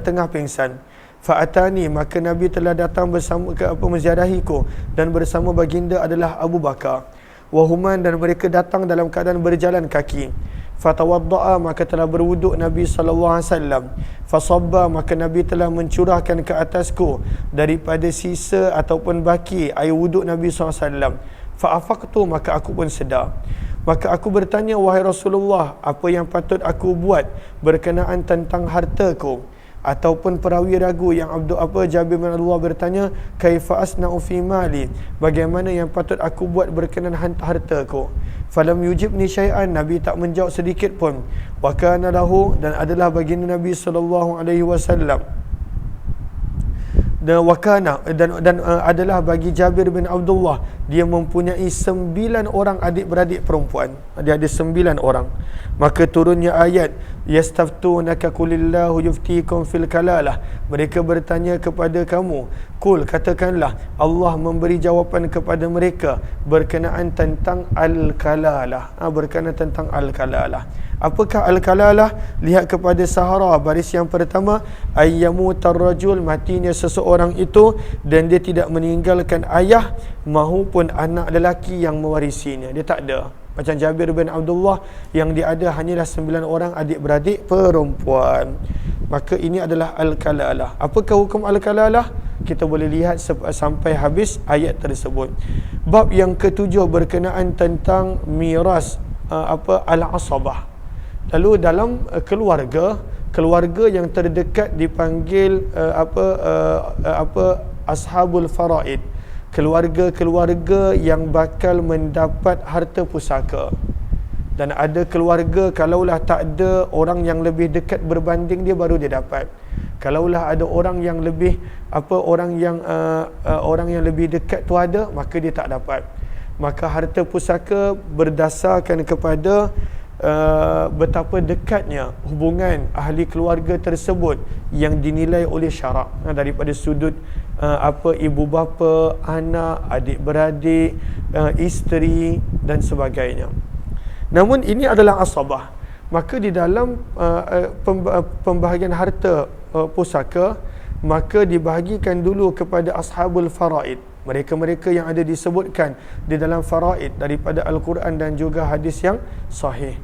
tengah pingsan. Fa'atani, maka Nabi telah datang bersama menziarahiku, dan bersama baginda adalah Abu Bakar. Wahuman, dan mereka datang dalam keadaan berjalan kaki. Fatawadda'a, maka telah berwuduk Nabi SAW. Fasabba, maka Nabi telah mencurahkan ke atasku daripada sisa ataupun baki air wuduk Nabi SAW. Fa'afaqtu, maka aku pun sedar. Maka aku bertanya, wahai Rasulullah, apa yang patut aku buat berkenaan tentang hartaku? Ataupun perawi ragu yang Jabir bin Abdullah bertanya, kaifa asna'u fi mali, bagaimana yang patut aku buat berkenaan hartaku? Falam yujibni syai'an, Nabi tak menjawab sedikit pun. Wa kana lahu, dan adalah baginda Nabi sallallahu alaihi wasallam, dan wakana, dan adalah bagi Jabir bin Abdullah, dia mempunyai 9 orang adik-beradik perempuan. Dia ada 9 orang. Maka turunnya ayat, yastaftunaka qulillahu yuftikum fil kalalah, mereka bertanya kepada kamu, kul, katakanlah, Allah memberi jawapan kepada mereka berkenaan tentang al-kalalah. Berkenaan tentang al-kalalah. Apakah al-kalalah? Lihat kepada Sahara, baris yang pertama, ayyamutar rajul, matinya seseorang itu dan dia tidak meninggalkan ayah mahupun anak lelaki yang mewarisinya. Dia tak ada. Macam Jabir bin Abdullah, yang dia ada hanyalah 9 orang adik-beradik perempuan. Maka ini adalah al-kalalah. Apakah hukum al-kalalah? Kita boleh lihat sampai habis ayat tersebut. Bab yang ketujuh berkenaan tentang miras al-asabah. Lalu dalam keluarga yang terdekat dipanggil ashabul faraid. Keluarga yang bakal mendapat harta pusaka. Dan ada keluarga, kalaulah tak ada orang yang lebih dekat berbanding dia, baru dia dapat. Kalaulah ada orang yang lebih orang yang lebih dekat tu ada, maka dia tak dapat. Maka harta pusaka berdasarkan kepada betapa dekatnya hubungan ahli keluarga tersebut yang dinilai oleh syarak, daripada sudut ibu bapa, anak, adik-beradik, isteri dan sebagainya. Namun ini adalah asabah. Maka di dalam pembahagian harta pusaka, maka dibahagikan dulu kepada ashabul faraid, mereka-mereka yang ada disebutkan di dalam faraid daripada Al-Quran dan juga hadis yang sahih.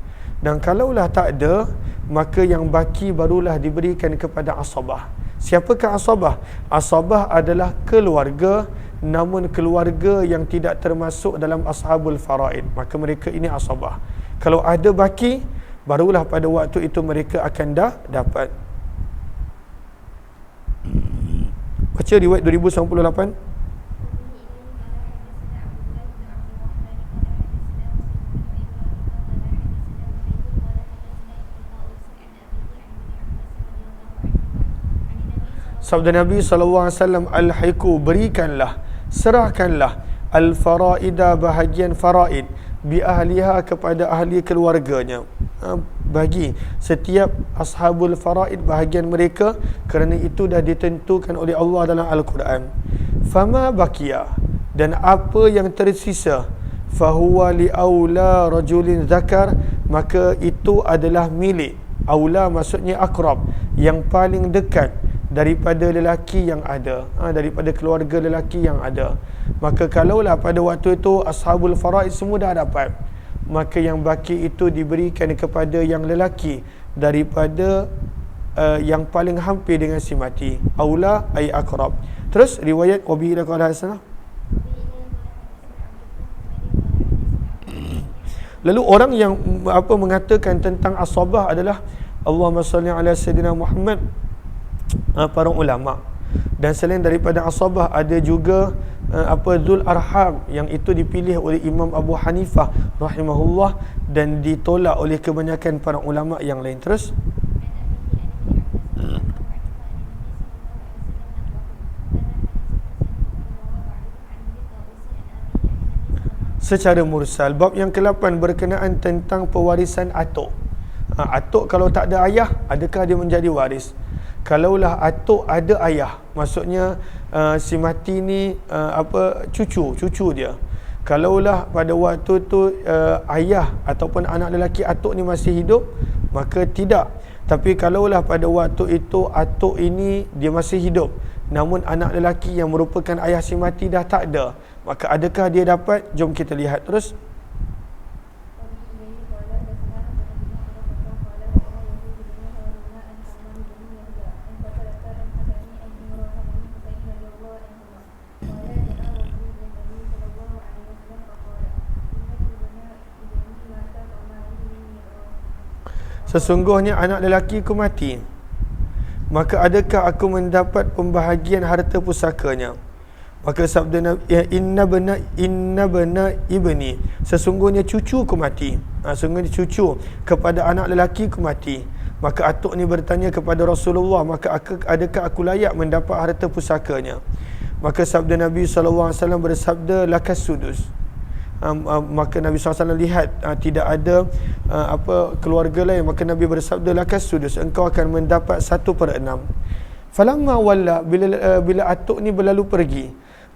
Dan kalaulah tak ada, maka yang baki barulah diberikan kepada asabah. Siapakah asabah? Asabah adalah keluarga, namun keluarga yang tidak termasuk dalam ashabul faraid, maka mereka ini asabah. Kalau ada baki, barulah pada waktu itu mereka akan dapat. Baca riwayat 2098. Sabda Nabi SAW, Al-hiku, berikanlah, serahkanlah al-faraida, bahagian faraid, bi ahliha, kepada ahli keluarganya. Bagi setiap ashabul faraid bahagian mereka, kerana itu dah ditentukan oleh Allah dalam Al-Quran. Fama baqiya, dan apa yang tersisa, fahuwa li aula rajulin zakar, maka itu adalah milik. Aula maksudnya akrab, yang paling dekat daripada lelaki yang ada, daripada keluarga lelaki yang ada. Maka kalaulah pada waktu itu ashabul faraid semua dah dapat, maka yang baki itu diberikan kepada yang lelaki daripada yang paling hampir dengan si mati. Aula ay akrab. Terus riwayat wabi ila qala hasanah. Lalu orang yang mengatakan tentang asabah adalah Allahumma salli ala sayyidina Muhammad, para ulama. Dan selain daripada asabah, ada juga Dzul Arham, yang itu dipilih oleh Imam Abu Hanifah rahimahullah dan ditolak oleh kebanyakan para ulama yang lain. Terus secara mursal. Bab yang ke-8 berkenaan tentang pewarisan atuk. Atuk kalau tak ada ayah, adakah dia menjadi waris? Kalaulah atuk ada ayah, maksudnya si mati ni cucu dia. Kalaulah pada waktu tu ayah ataupun anak lelaki atuk ni masih hidup, maka tidak. Tapi kalaulah pada waktu itu atuk ini dia masih hidup, namun anak lelaki yang merupakan ayah si mati dah tak ada, maka adakah dia dapat? Jom kita lihat terus. Sesungguhnya anak lelakiku mati, maka adakah aku mendapat pembahagian harta pusakanya? Maka sabda Nabi, inna bana ibni, sesungguhnya cucuku mati. Sesungguhnya cucu kepada anak lelakiku mati. Maka atuk ni bertanya kepada Rasulullah, maka adakah aku layak mendapat harta pusakanya? Maka sabda Nabi SAW bersabda, lakas sudus. Maka Nabi SAW lihat tidak ada keluarga lain, maka Nabi bersabda, lakas sudus, engkau akan mendapat 1/6. Falamma walla, bila atuk ni berlalu pergi,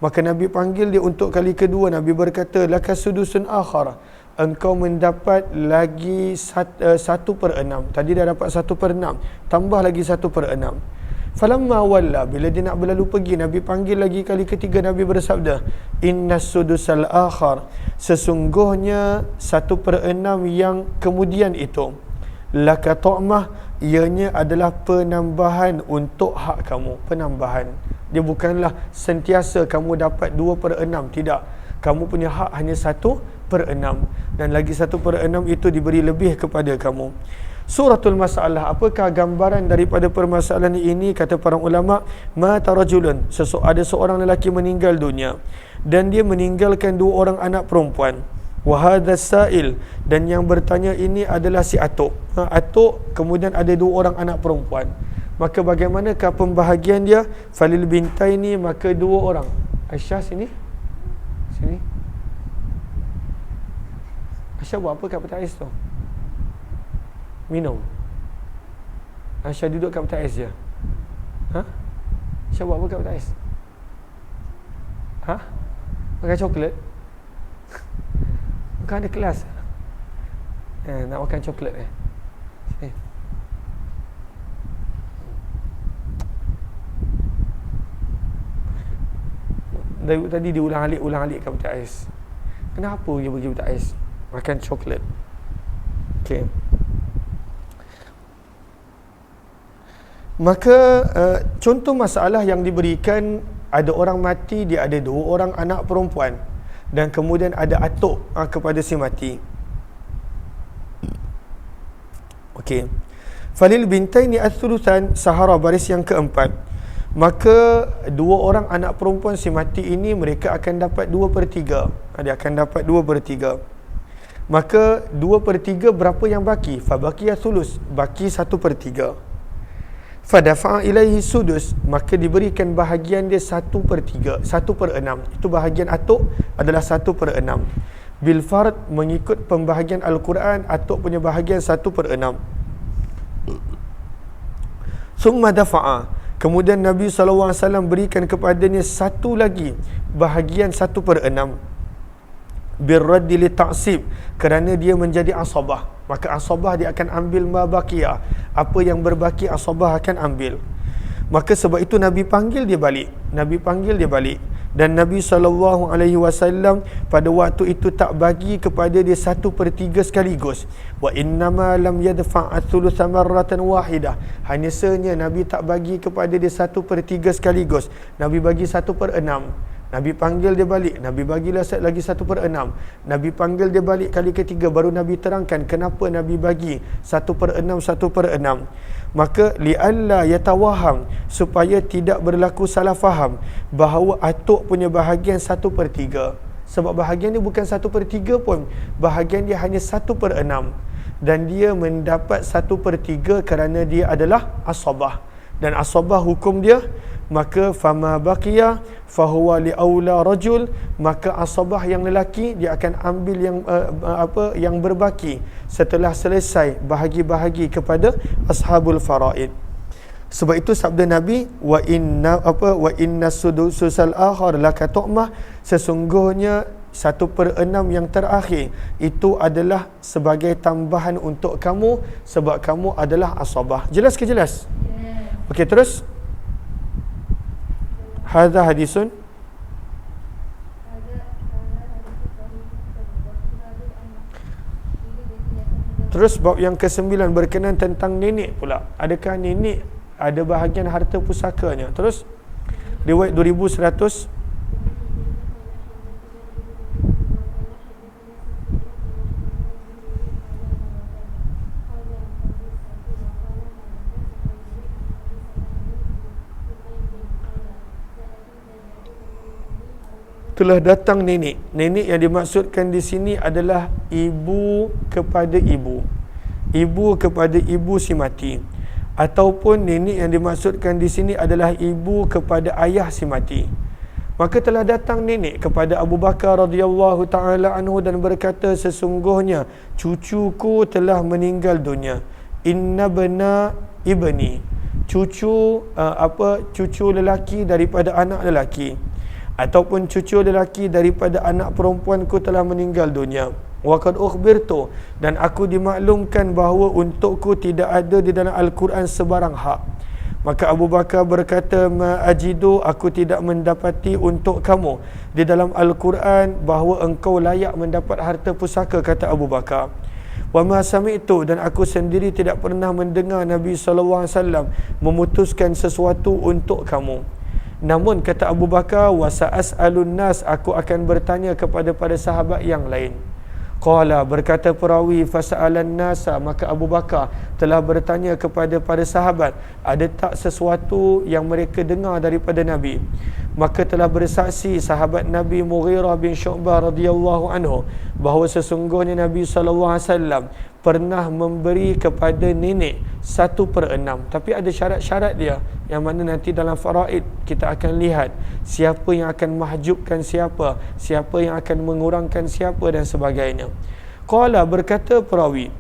maka Nabi panggil dia untuk kali kedua. Nabi berkata, lakas sudusun akhar, engkau mendapat lagi 1/6. Tadi dah dapat 1/6, tambah lagi 1/6. Falamma walla, bila dia nak berlalu pergi, Nabi panggil lagi kali ketiga. Nabi bersabda, inna sudusal akhar, sesungguhnya 1/6 yang kemudian itu, laka ta'mah, ianya adalah penambahan untuk hak kamu. Penambahan, dia bukanlah sentiasa kamu dapat 2/6, tidak. Kamu punya hak hanya 1/6, dan lagi 1/6 itu diberi lebih kepada kamu. Suratul Masalah, apakah gambaran daripada permasalahan ini? Kata para ulama, mata rajulun, ada seorang lelaki meninggal dunia dan dia meninggalkan 2 orang anak perempuan. Wa hadha sa'il, dan yang bertanya ini adalah si atuk. Atuk kemudian ada 2 orang anak perempuan. Maka bagaimanakah pembahagian dia? Falil bintaini, maka 2 orang. Aisyah sini. Aisyah buat apa kat peta ais tu? Minum. Aisyah duduk kat petak ais je. Aisyah buat apa kat petak ais? Makan coklat? Bukan ada kelas. Nak makan coklat sini. Dari tadi dia ulang-alik kat petak ais. Kenapa dia pergi petak ais? Makan coklat. Okey. Maka contoh masalah yang diberikan, ada orang mati, dia ada 2 orang anak perempuan, dan kemudian ada atuk kepada si mati. Okey. Falil bintaini ats-tsulusan, sahara baris yang keempat. Maka 2 orang anak perempuan si mati ini, mereka akan dapat 2/3. Dia akan dapat 2/3. Maka 2/3 berapa yang baki? Fabaqiya thulus, baki 1/3. Fadafa'a ilaihi sudus, maka diberikan bahagian dia 1/3, 1/6. Itu bahagian atuk adalah 1/6. Bil fard, mengikut pembahagian Al-Quran, atuk punya bahagian 1/6. Summa dafa'a, kemudian Nabi SAW berikan kepadanya satu lagi bahagian 1/6. Birraddi li ta'sib, kerana dia menjadi asabah. Maka asabah dia akan ambil ma baqiyah, apa yang berbaki asabah akan ambil. Maka sebab itu Nabi panggil dia balik. Dan Nabi SAW pada waktu itu tak bagi kepada dia 1/3 sekaligus. Wa innama lam yadfa' ats-tsulusa marratan wahidah, hanya sahaja Nabi tak bagi kepada dia 1/3 sekaligus. Nabi bagi 1/6. Nabi panggil dia balik, Nabi bagilah lagi 1/6. Nabi panggil dia balik kali ketiga, baru Nabi terangkan kenapa Nabi bagi 1/6. Maka li'alla yatawaham, supaya tidak berlaku salah faham bahawa atuk punya bahagian 1/3. Sebab bahagian dia bukan 1/3 pun, bahagian dia hanya 1/6. Dan dia mendapat 1/3 kerana dia adalah asabah. Dan asabah hukum dia, maka fama baqiya fahuwa li aula rajul, maka asabah yang lelaki dia akan ambil yang berbaki setelah selesai bahagi-bahagi kepada ashabul faraid. Sebab itu sabda Nabi, wa inna sudusal akhar laka tu'mah, sesungguhnya 1/6 yang terakhir itu adalah sebagai tambahan untuk kamu, sebab kamu adalah asabah. Jelas ke jelas? Okey, terus hadza hadisun. Terus bab yang ke-9 berkenaan tentang nenek pula. Adakah nenek ada bahagian harta pusakanya? Terus riwayat 2100. Telah datang nenek. Nenek yang dimaksudkan di sini adalah ibu kepada ibu. Ibu kepada ibu si mati. Ataupun nenek yang dimaksudkan di sini adalah ibu kepada ayah si mati. Maka telah datang nenek kepada Abu Bakar radhiyallahu taala anhu dan berkata, sesungguhnya cucuku telah meninggal dunia. Inna bana ibni. Cucu lelaki daripada anak lelaki, ataupun cucu lelaki daripada anak perempuanku telah meninggal dunia. Wa qad ukhbirtu, dan aku dimaklumkan bahawa untukku tidak ada di dalam Al-Quran sebarang hak. Maka Abu Bakar berkata, ma ajidu, aku tidak mendapati untuk kamu di dalam Al-Quran bahawa engkau layak mendapat harta pusaka, kata Abu Bakar. Wa ma sami'tu, dan aku sendiri tidak pernah mendengar Nabi SAW memutuskan sesuatu untuk kamu. Namun kata Abu Bakar, wa sa'as'alun nas, aku akan bertanya kepada para sahabat yang lain. Qala, berkata perawi, fasa'alan nasa, maka Abu Bakar telah bertanya kepada para sahabat, ada tak sesuatu yang mereka dengar daripada Nabi? Maka telah bersaksi sahabat Nabi Mughirah bin Syu'bah radhiyallahu anhu bahawa sesungguhnya Nabi SAW pernah memberi kepada nenek 1/6. Tapi ada syarat-syarat dia, yang mana nanti dalam faraid kita akan lihat siapa yang akan mahjubkan siapa, siapa yang akan mengurangkan siapa dan sebagainya. Qala, berkata perawi,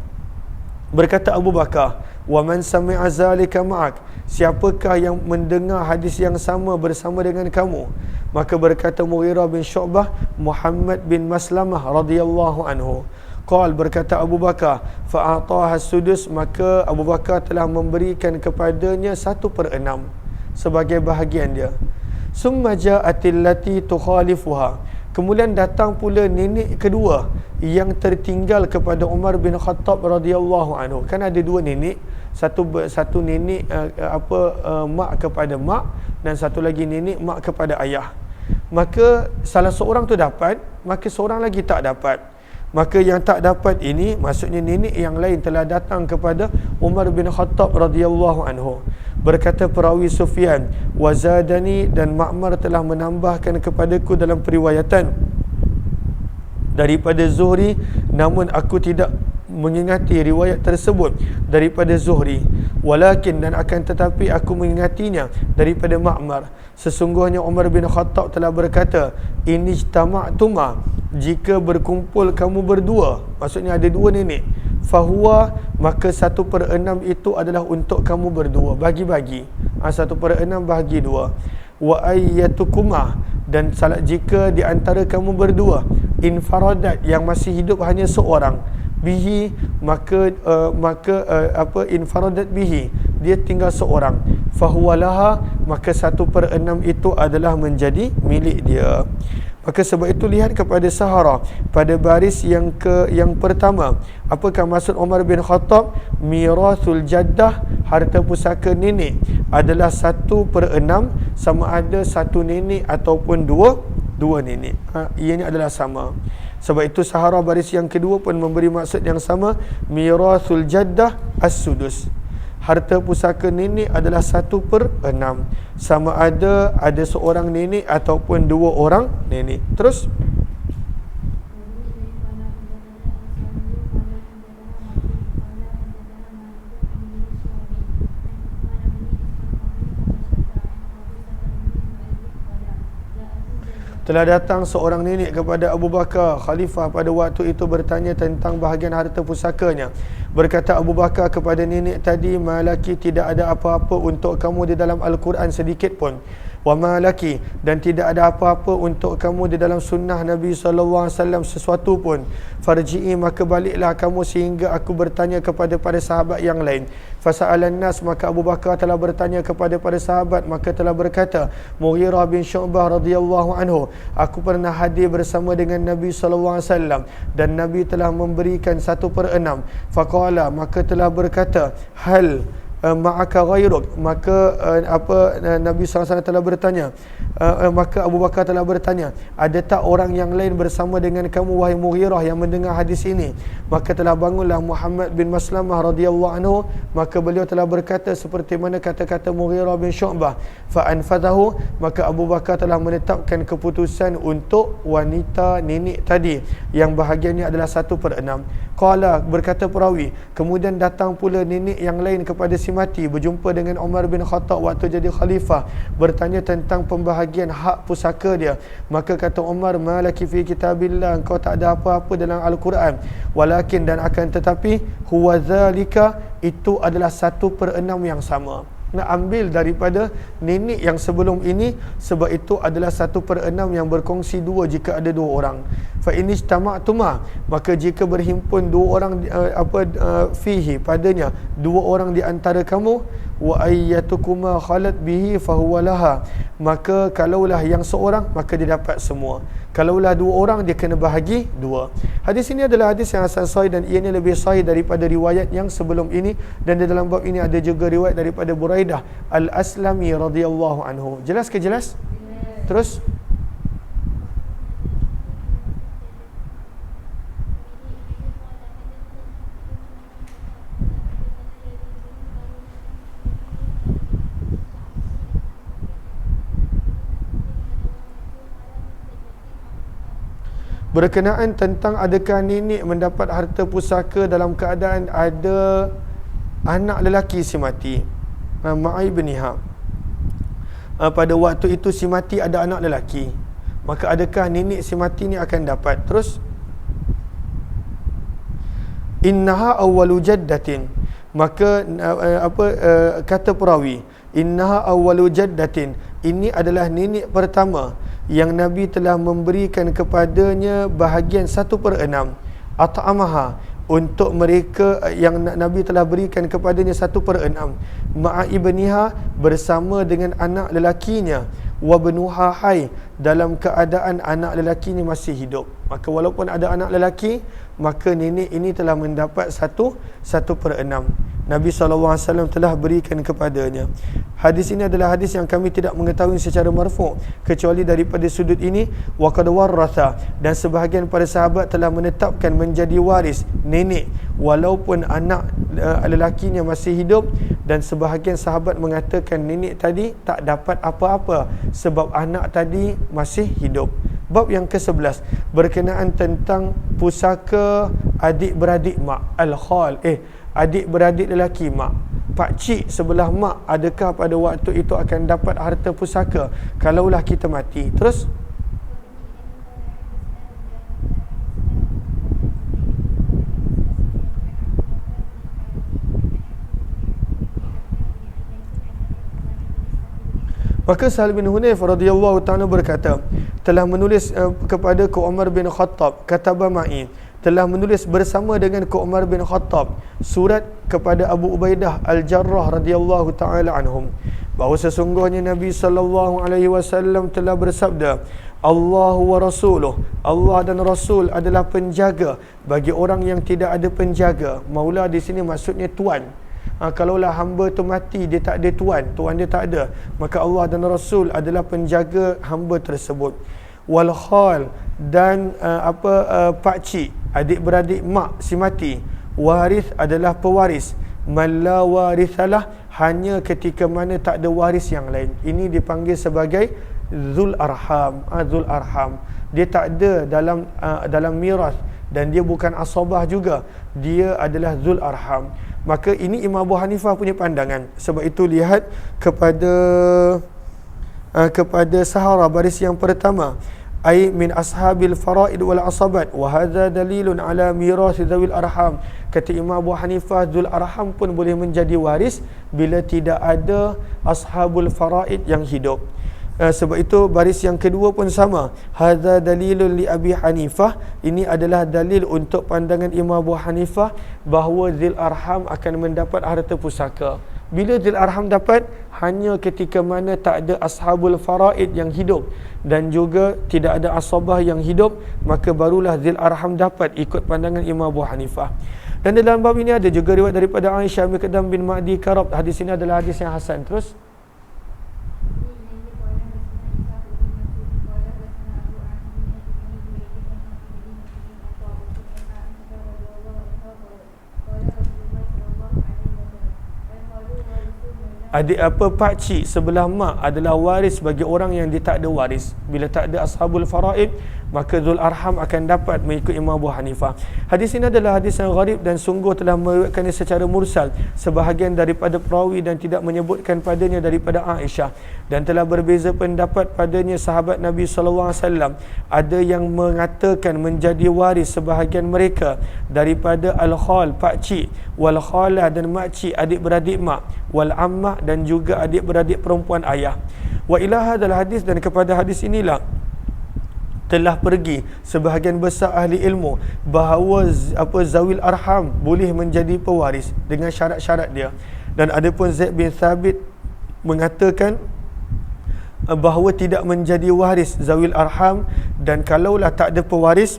Berkata Abu Bakar, "Wa man sami'a zalika ma'ak?" Siapakah yang mendengar hadis yang sama bersama dengan kamu? Maka berkata Mughirah bin Syu'bah, Muhammad bin Maslamah radhiyallahu anhu. Qal, berkata Abu Bakar, fa'ataha sudus, maka Abu Bakar telah memberikan kepadanya 1/6 sebagai bahagian dia. Summa ja'atil lati tukhalifuha. Kemudian datang pula nenek kedua yang tertinggal kepada Umar bin Khattab radhiyallahu anhu. Kan ada dua nenek, satu nenek mak kepada mak, dan satu lagi nenek mak kepada ayah. Maka salah seorang tu dapat, maka seorang lagi tak dapat. Maka yang tak dapat ini, maksudnya nenek yang lain telah datang kepada Umar bin Khattab radhiyallahu anhu. Berkata perawi Sufyan, wazadani, dan Ma'mar telah menambahkan kepadaku dalam periwayatan daripada Zuhri, namun aku tidak mengingati riwayat tersebut daripada Zuhri. Walakin, dan akan tetapi aku mengingatinya daripada Ma'mar. Sesungguhnya Umar bin Khattab telah berkata, inijtama'tuma, jika berkumpul kamu berdua, maksudnya ada dua nenek, fahuwa, maka 1/6 itu adalah untuk kamu berdua, bagi-bagi. 1/6 bahagi 2. Wa ayyatukuma, dan jika di antara kamu berdua infaradat, yang masih hidup hanya seorang, bihi, maka infaradat bihi, dia tinggal seorang, fahuwalaha, maka 1/6 itu adalah menjadi milik dia. Maka sebab itu lihat kepada Sahara pada baris yang pertama. Apakah maksud Umar bin Khattab? Mirathul jaddah, harta pusaka nenek adalah 1/6, sama ada satu nenek ataupun dua nenek. Ianya adalah sama. Sebab itu Sahara baris yang kedua pun memberi maksud yang sama. Mirathul jaddah as-sudus, harta pusaka nenek adalah 1/6, sama ada seorang nenek ataupun dua orang nenek. Terus telah datang seorang nenek kepada Abu Bakar khalifah pada waktu itu, bertanya tentang bahagian harta pusakanya. Berkata Abu Bakar kepada nenek tadi, malaki, tidak ada apa-apa untuk kamu di dalam Al-Quran sedikit pun. Wa malaki, dan tidak ada apa-apa untuk kamu di dalam sunnah Nabi SAW sesuatu pun. Farji'i, maka baliklah kamu sehingga aku bertanya kepada para sahabat yang lain. Fasa'alan nas, maka Abu Bakar telah bertanya kepada para sahabat, maka telah berkata Mughirah bin Syu'bah radhiyallahu anhu, aku pernah hadir bersama dengan Nabi SAW dan Nabi telah memberikan 1/6. Faqala, maka telah berkata, hal ma'aka ghairuk, maka Nabi SAW telah bertanya, maka Abu Bakar telah bertanya, ada tak orang yang lain bersama dengan kamu wahai Mughirah yang mendengar hadis ini? Maka telah bangunlah Muhammad bin Maslamah radhiyallahu anhu, maka beliau telah berkata seperti mana kata-kata Mughirah bin Syu'bah. Fa'anfadahu, maka Abu Bakar telah menetapkan keputusan untuk wanita nenek tadi yang bahagiannya adalah 1/6. Qala, berkata perawi, kemudian datang pula nenek yang lain kepada si mati, berjumpa dengan Umar bin Khattab waktu jadi khalifah, bertanya tentang pembahagian hak pusaka dia. Maka kata Umar, malaki fi kitabillah, engkau tak ada apa-apa dalam Al-Quran. Walakin, dan akan tetapi, huwa zalika, itu adalah 1/6 yang sama. Nak ambil daripada nenek yang sebelum ini, sebab itu adalah 1/6 yang berkongsi dua jika ada dua orang. Fa inijtama'tuma, maka jika berhimpun dua orang fihi, padanya dua orang di antara kamu, wa ayyatukuma khalat bihi fahuwa laha, maka kalaulah yang seorang, maka dia dapat semua. Kalaulah dua orang, dia kena bahagi dua. Hadis ini adalah hadis yang hasan sahih, dan ianya lebih sahih daripada riwayat yang sebelum ini. Dan di dalam bab ini ada juga riwayat daripada Buraidah Al-Aslami radhiyallahu anhu. Jelas ke jelas? Terus berkenaan tentang adakah nenek mendapat harta pusaka dalam keadaan ada anak lelaki si mati, Ma'i bin Ihab. Pada waktu itu si mati ada anak lelaki, maka adakah nenek si mati ni akan dapat? Terus innaha awwalu jaddatin, maka kata perawi, innaha awwalu jaddatin, ini adalah nenek pertama yang Nabi telah memberikan kepadanya bahagian 1/6 at'amaha, untuk mereka yang Nabi telah berikan kepadanya 1/6 ma'a ibniha, bersama dengan anak lelakinya, wa benuha hai, dalam keadaan anak lelakinya masih hidup. Maka walaupun ada anak lelaki, maka nenek ini telah mendapat 1/6 Nabi SAW telah berikan kepadanya. Hadis ini adalah hadis yang kami tidak mengetahui secara marfu' kecuali daripada sudut ini, wa qad warratha, dan sebahagian para sahabat telah menetapkan menjadi waris nenek walaupun anak lelakinya masih hidup, dan sebahagian sahabat mengatakan nenek tadi tak dapat apa-apa sebab anak tadi masih hidup. Bab yang ke-11 berkenaan tentang pusaka adik-beradik mak, al-khal, adik-beradik lelaki mak. Pakcik sebelah mak, adakah pada waktu itu akan dapat harta pusaka kalaulah kita mati? Terus maka Sahal bin Hunayf radhiyallahu ta'ala berkata, telah menulis kepada Ku Umar bin Khattab, kataba ma'i, telah menulis bersama dengan Ku Umar bin Khattab surat kepada Abu Ubaidah Al-Jarrah radhiyallahu ta'ala anhum, bahawa sesungguhnya Nabi SAW telah bersabda, Allahu wa rasuluh, Allah dan Rasul adalah penjaga bagi orang yang tidak ada penjaga. Maula di sini maksudnya tuan. Kalaulah hamba tu mati, dia tak ada tuan dia tak ada, maka Allah dan Rasul adalah penjaga hamba tersebut. Wal khal, dan pakcik, adik-beradik mak si mati. Waris adalah pewaris. Man la warithalah, hanya ketika mana tak ada waris yang lain. Ini dipanggil sebagai Zul Arham. Zul Arham, dia tak ada dalam miras, dan dia bukan asabah juga, dia adalah Zul Arham. Maka ini Imam Abu Hanifah punya pandangan. Sebab itu lihat kepada sahara baris yang pertama, ai min ashabil faraid wal asabat, wa hadza dalilun ala mirath dzawil arham. Kata Imam Abu Hanifah, Dzul Arham pun boleh menjadi waris bila tidak ada ashabul faraid yang hidup. Sebab itu baris yang kedua pun sama, hadza dalilun li Abi Hanifah, ini adalah dalil untuk pandangan Imam Abu Hanifah bahawa Dzul Arham akan mendapat harta pusaka. Bila Dzul Arham dapat? Hanya ketika mana tak ada ashabul faraid yang hidup dan juga tidak ada asabah yang hidup, maka barulah Dzul Arham dapat, ikut pandangan Imam Abu Hanifah. Dan dalam bab ini ada juga riwayat daripada Aisyah Miqdam bin Ma'di Karab. Hadis ini adalah hadis yang hasan. Terus pakcik sebelah mak adalah waris bagi orang yang dia tak ada waris. Bila tak ada ashabul faraid, maka Dzul Arham akan dapat mengikut Imam Abu Hanifah. Hadis ini adalah hadis yang gharib dan sungguh telah meriwayatkannya secara mursal sebahagian daripada perawi dan tidak menyebutkan padanya daripada Aisyah, dan telah berbeza pendapat padanya sahabat Nabi SAW. Ada yang mengatakan menjadi waris sebahagian mereka daripada al-khal, pakcik, wal khalah, dan makcik, adik-beradik mak, wal ammah, dan juga adik-beradik perempuan ayah. Wa ila hadzal hadis, dan kepada hadis inilah telah pergi sebahagian besar ahli ilmu bahawa zawil arham boleh menjadi pewaris dengan syarat-syarat dia. Dan adapun Zaid bin Thabit mengatakan bahawa tidak menjadi waris zawil arham, dan kalaulah tak ada pewaris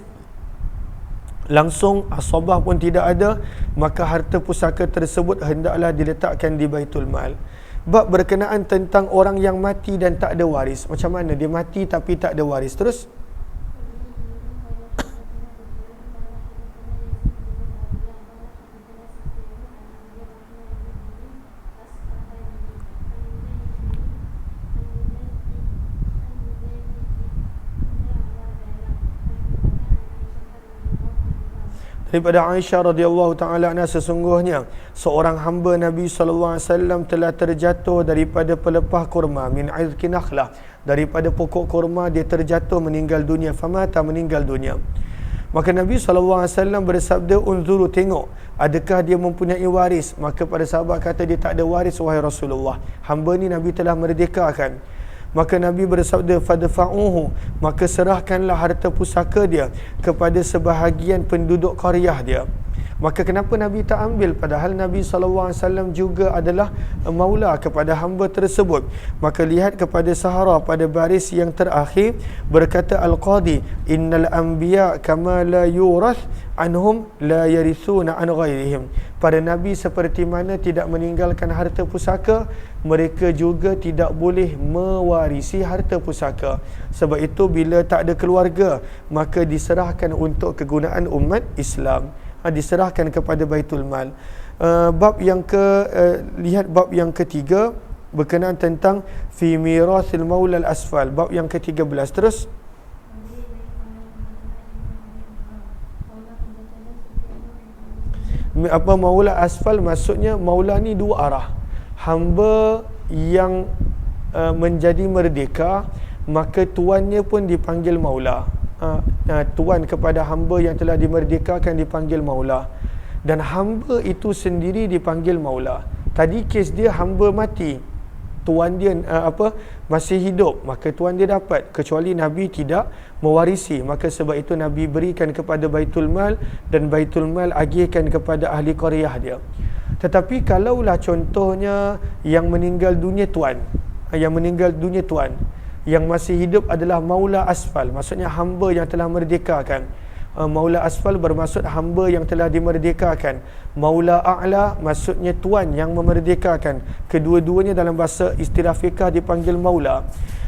langsung, asabah pun tidak ada, maka harta pusaka tersebut hendaklah diletakkan di Baitul Mal. Bab berkenaan tentang orang yang mati dan tak ada waris. Macam mana dia mati tapi tak ada waris? Terus daripada Aisyah radhiyallahu taala anha, sesungguhnya seorang hamba Nabi sallallahu alaihi wasallam telah terjatuh daripada pelepah kurma, min izki nakhlah, daripada pokok kurma dia terjatuh meninggal dunia, famata, meninggal dunia. Maka Nabi SAW bersabda, unzuru, tengok, adakah dia mempunyai waris? Maka para sahabat kata, dia tak ada waris wahai Rasulullah. Hamba ni Nabi telah merdekakan. Maka Nabi bersabda, fadfa'uhu, maka serahkanlah harta pusaka dia kepada sebahagian penduduk qaryah dia. Maka kenapa Nabi tak ambil, padahal Nabi SAW juga adalah maula kepada hamba tersebut? Maka lihat kepada Sahara pada baris yang terakhir, berkata Al-Qadi, innal anbiya kama la yurath anhum la yarithuna an ghairihim. Para Nabi seperti mana tidak meninggalkan harta pusaka, mereka juga tidak boleh mewarisi harta pusaka. Sebab itu bila tak ada keluarga, maka diserahkan untuk kegunaan umat Islam, diserahkan kepada Baitul Mal. Lihat bab yang ketiga berkenaan tentang fi mirathil maula al-asfal, bab yang ke-13. Terus apa maula asfal? Maksudnya maula ni dua arah. Hamba yang menjadi merdeka, maka tuannya pun dipanggil maula. Tuan kepada hamba yang telah dimerdekakan dipanggil maula, dan hamba itu sendiri dipanggil maula. Tadi kes dia hamba mati, tuan dia masih hidup, maka tuan dia dapat, kecuali Nabi tidak mewarisi. Maka sebab itu Nabi berikan kepada Baitul Mal, dan Baitul Mal agihkan kepada ahli qaryah dia. Tetapi kalaulah contohnya yang meninggal dunia tuan, yang masih hidup adalah maula asfal, maksudnya hamba yang telah merdekakan. Maula asfal bermaksud hamba yang telah dimerdekakan. Maula a'la maksudnya tuan yang memerdekakan. Kedua-duanya dalam bahasa istilah fiqah dipanggil maula.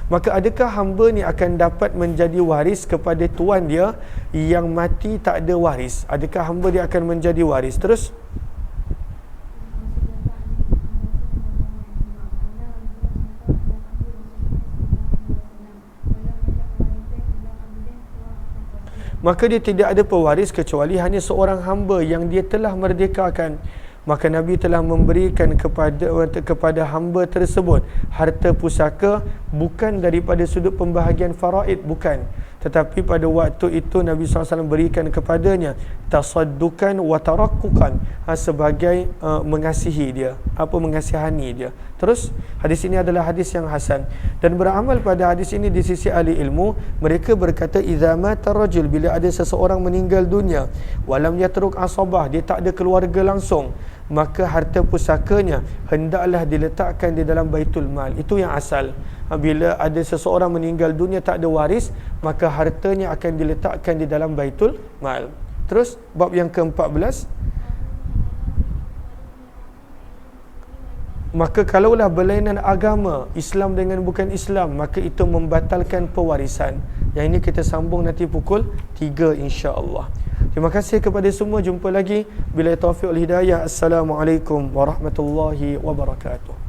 Maka adakah hamba ni akan dapat menjadi waris kepada tuan dia yang mati tak ada waris? Adakah hamba dia akan menjadi waris? Terus maka dia tidak ada pewaris kecuali hanya seorang hamba yang dia telah merdekakan. Maka Nabi telah memberikan kepada hamba tersebut harta pusaka, bukan daripada sudut pembahagian faraid, bukan, tetapi pada waktu itu Nabi SAW berikan kepadanya tasaddukan wa tarakkukan, sebagai mengasihi dia, mengasihani dia. Terus hadis ini adalah hadis yang hasan, dan beramal pada hadis ini di sisi ahli ilmu. Mereka berkata, idza mata rajul, bila ada seseorang meninggal dunia, walam yatruk asabah, dia tak ada keluarga langsung, maka harta pusakanya hendaklah diletakkan di dalam Baitul Mal. Itu yang asal. Bila ada seseorang meninggal dunia tak ada waris, maka hartanya akan diletakkan di dalam Baitul Mal. Terus bab yang ke-14, maka kalaulah berlainan agama Islam dengan bukan Islam, maka itu membatalkan pewarisan. Yang ini kita sambung nanti pukul 3 insya-Allah. Terima kasih kepada semua. Jumpa lagi bila taufiq wal hidayah. Assalamualaikum warahmatullahi wabarakatuh.